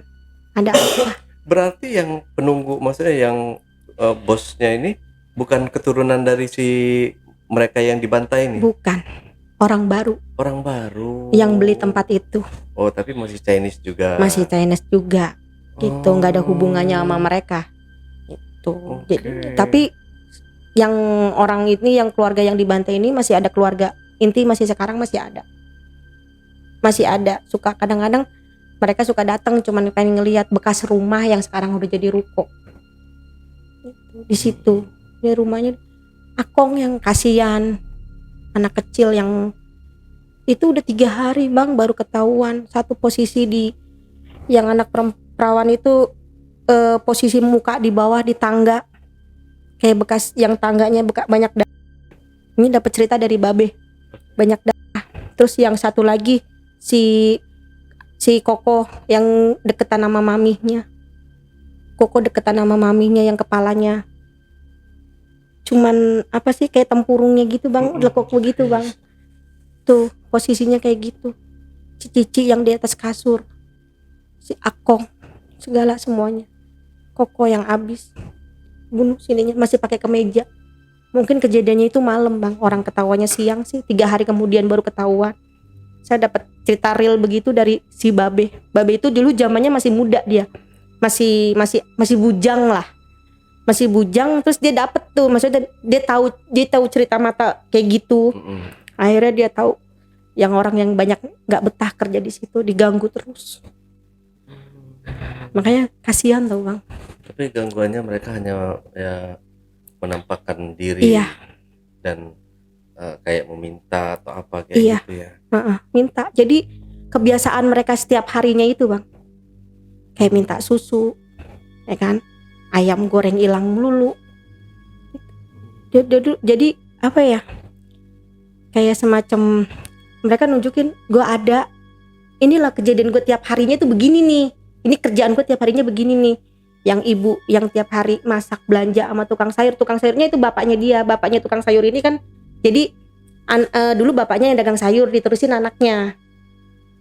ada apa. Berarti yang penunggu, maksudnya yang bosnya ini bukan keturunan dari si mereka yang dibantai ini? Bukan, orang baru. Orang baru. Yang beli tempat itu. Oh, tapi masih Chinese juga. Masih Chinese juga. Gitu, nggak ada hubungannya sama mereka. Itu. Jadi, tapi yang orang ini, yang keluarga yang dibantai ini masih ada, keluarga inti masih sekarang masih ada. Masih ada, suka kadang-kadang mereka suka datang cuman pengen ngelihat bekas rumah yang sekarang udah jadi ruko. Di situ, di rumahnya Akong yang kasihan, anak kecil yang itu udah 3 hari bang baru ketahuan. Satu posisi yang anak perawan itu posisi muka di bawah di tangga, kayak bekas yang tangganya banyak darah. Ini dapat cerita dari Babe, banyak darah. Terus yang satu lagi si Koko yang deketan sama maminya. Koko deketan sama maminya yang kepalanya cuman apa sih kayak tempurungnya gitu bang, lekuk begitu bang. Tuh posisinya kayak gitu. Cici yang di atas kasur, si Akong, segala semuanya. Koko yang abis bunuh sininya masih pakai kemeja. Mungkin kejadiannya itu malam bang, orang ketawanya siang sih. 3 hari kemudian baru ketahuan. Saya dapat cerita real begitu dari si Babe. Babe itu dulu zamannya masih muda, dia masih bujang lah, masih bujang. Terus dia dapet tuh, maksudnya dia tahu cerita mata kayak gitu. Akhirnya dia tahu yang orang yang banyak nggak betah kerja di situ diganggu terus. Makanya kasihan tau bang. Tapi gangguannya mereka hanya ya menampakkan diri, dan kayak meminta atau apa kayak gitu ya. Minta. Jadi kebiasaan mereka setiap harinya itu bang, kayak minta susu, ya kan, ayam goreng hilang melulu. Jadi apa ya, kayak semacam mereka nunjukin gue ada, inilah kejadian gue tiap harinya tuh begini nih, ini kerjaan gue tiap harinya begini nih. Yang ibu yang tiap hari masak belanja sama tukang sayurnya itu bapaknya tukang sayur ini kan. Jadi dulu bapaknya yang dagang sayur, diterusin anaknya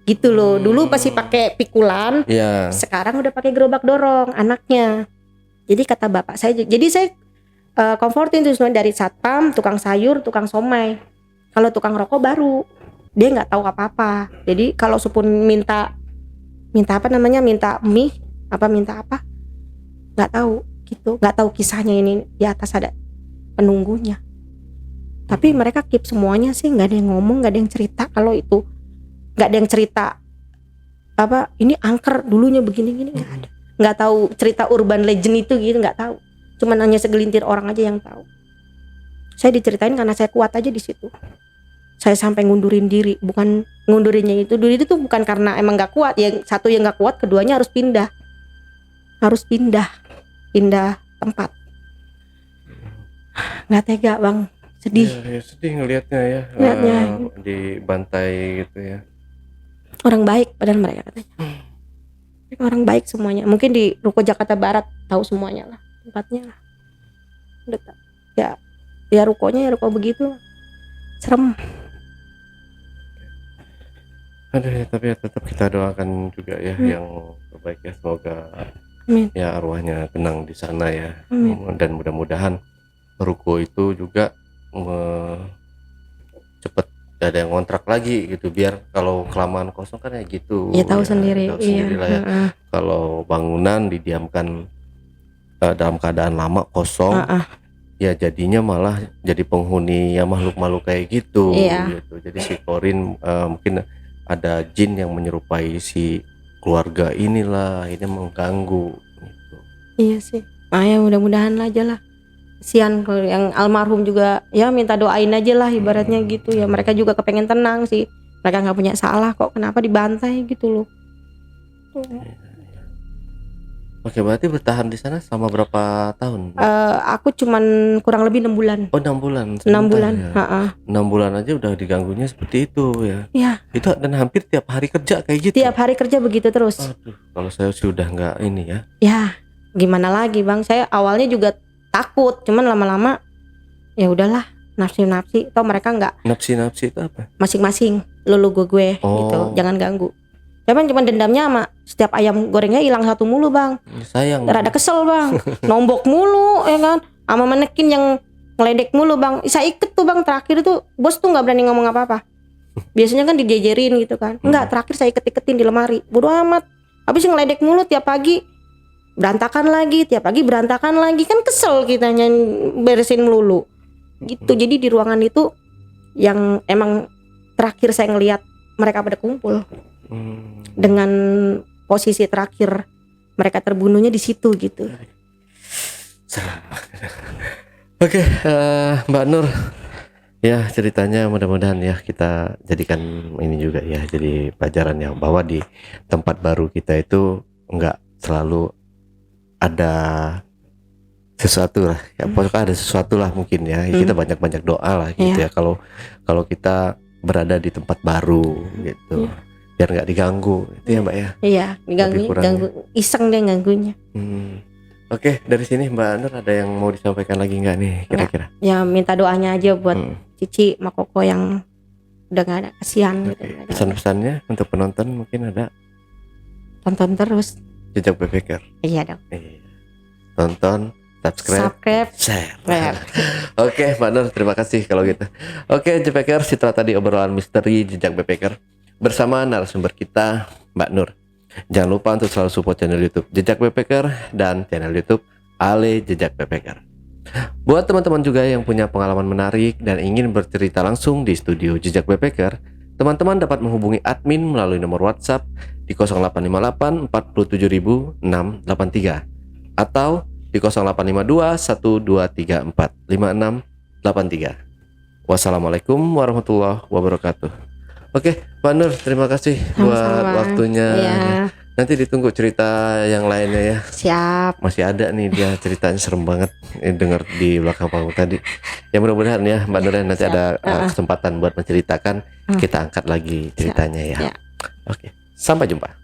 gitu loh. Dulu masih pakai pikulan, sekarang udah pakai gerobak dorong anaknya. Jadi kata bapak saya, jadi saya komfortin tuh dari satpam, tukang sayur, tukang somai. Kalau tukang rokok baru dia nggak tahu apa-apa. Jadi kalau supun minta apa namanya, minta mie apa minta apa, nggak tahu gitu, nggak tahu kisahnya ini di atas ada penunggunya. Tapi mereka keep semuanya sih, nggak ada yang ngomong, nggak ada yang cerita kalau itu, nggak ada yang cerita apa ini angker dulunya begini-gini, nggak ada. Nggak tahu cerita urban legend itu gitu, nggak tahu. Cuman hanya segelintir orang aja yang tahu. Saya diceritain karena saya kuat aja di situ. Saya sampai ngundurin diri, bukan ngundurinnya itu dulu itu tuh bukan karena emang nggak kuat. Yang satu yang nggak kuat, keduanya harus pindah tempat. Nggak tega bang, sedih. Ya, sedih ngelihatnya ya. Dibantai gitu ya. Orang baik padahal mereka katanya. Orang baik semuanya. Mungkin di Ruko Jakarta Barat tahu semuanya lah tempatnya lah. Udah ya rukonya ya ruko begitu. Serem. Aduh ya, tapi ya tetap kita doakan juga ya yang terbaik ya, semoga ya arwahnya tenang di sana ya. Dan mudah-mudahan ruko itu juga cepet gak ada yang ngontrak lagi gitu, biar kalau kelamaan kosong kan ya gitu ya tahu sendiri lah ya. Kalau bangunan didiamkan dalam keadaan lama kosong, ya jadinya malah jadi penghuni ya makhluk-makhluk kayak gitu, gitu. Jadi si Korin mungkin ada jin yang menyerupai si keluarga inilah, ini mengganggu gitu. Iya sih, ya mudah-mudahan aja lah. Kasian kalau yang almarhum juga ya minta doain aja lah ibaratnya gitu ya. Mereka juga kepengen tenang sih, mereka nggak punya salah kok, kenapa dibantai gitu loh. Oke, berarti bertahan di sana selama berapa tahun? Aku cuman kurang lebih 6 bulan. Oh 6 bulan. 6 bulan. Ya. 6 bulan aja udah diganggunya seperti itu ya. Iya. Itu dan hampir tiap hari kerja kayak gitu. Tiap hari kerja begitu terus. Aduh, kalau saya sudah nggak ini ya. Ya, gimana lagi bang? Saya awalnya juga takut, cuman lama-lama ya udahlah, nafsi. Toh mereka nggak. Nafsi itu apa? Masing-masing, lulu gue gitu, jangan ganggu. Cuman dendamnya sama setiap ayam gorengnya hilang satu mulu bang. Sayang. Rada kesel bang, nombok mulu ya kan, sama manekin yang ngeledek mulu bang. Saya ikut tuh bang, terakhir tuh bos tuh nggak berani ngomong apa-apa. Biasanya kan dijejerin gitu kan, enggak, terakhir saya iketin di lemari. Bodoh amat, habis ngeledek mulu tiap pagi. Berantakan lagi, tiap pagi berantakan lagi, kan kesel kita beresin melulu gitu. Jadi di ruangan itu yang emang terakhir saya ngelihat mereka pada kumpul. Dengan posisi terakhir mereka terbunuhnya di situ gitu. Oke, Mbak Nur, ya ceritanya mudah-mudahan ya kita jadikan ini juga ya, jadi pelajaran yang bahwa di tempat baru kita itu enggak selalu ada sesuatu lah ya, pokoknya ada sesuatu lah mungkin ya. Kita banyak-banyak doa lah gitu ya kalau kita berada di tempat baru gitu, biar nggak diganggu itu ya Mbak ya. Iya, ganggu iseng deh ganggunya. Oke, dari sini Mbak Nur ada yang mau disampaikan lagi nggak nih kira-kira? Ya minta doanya aja buat Cici Makoko yang udah nggak ada, kasihan gitu. Pesan-pesannya untuk penonton mungkin ada? Tonton terus Jejak Backpacker. Iya dong. Tonton, subscribe, share. Oke, Mbak Nur, terima kasih kalau gitu. Oke, Backpacker, Citra tadi obrolan misteri Jejak Backpacker bersama narasumber kita, Mbak Nur. Jangan lupa untuk selalu support channel YouTube Jejak Backpacker dan channel YouTube Ale Jejak Backpacker. Buat teman-teman juga yang punya pengalaman menarik dan ingin bercerita langsung di studio Jejak Backpacker, teman-teman dapat menghubungi admin melalui nomor WhatsApp di 0858 47683 atau di 0852 1234 5683. Wassalamualaikum warahmatullahi wabarakatuh. Oke, Mbak Nur, terima kasih buat waktunya. Nanti ditunggu cerita yang lainnya ya. Siap. Masih ada nih dia ceritanya serem banget. Dengar di belakang panggung tadi. Ya mudah-mudahan ya Mbak Nuren nanti ada kesempatan buat menceritakan. Kita angkat lagi ceritanya ya. Oke. Sampai jumpa.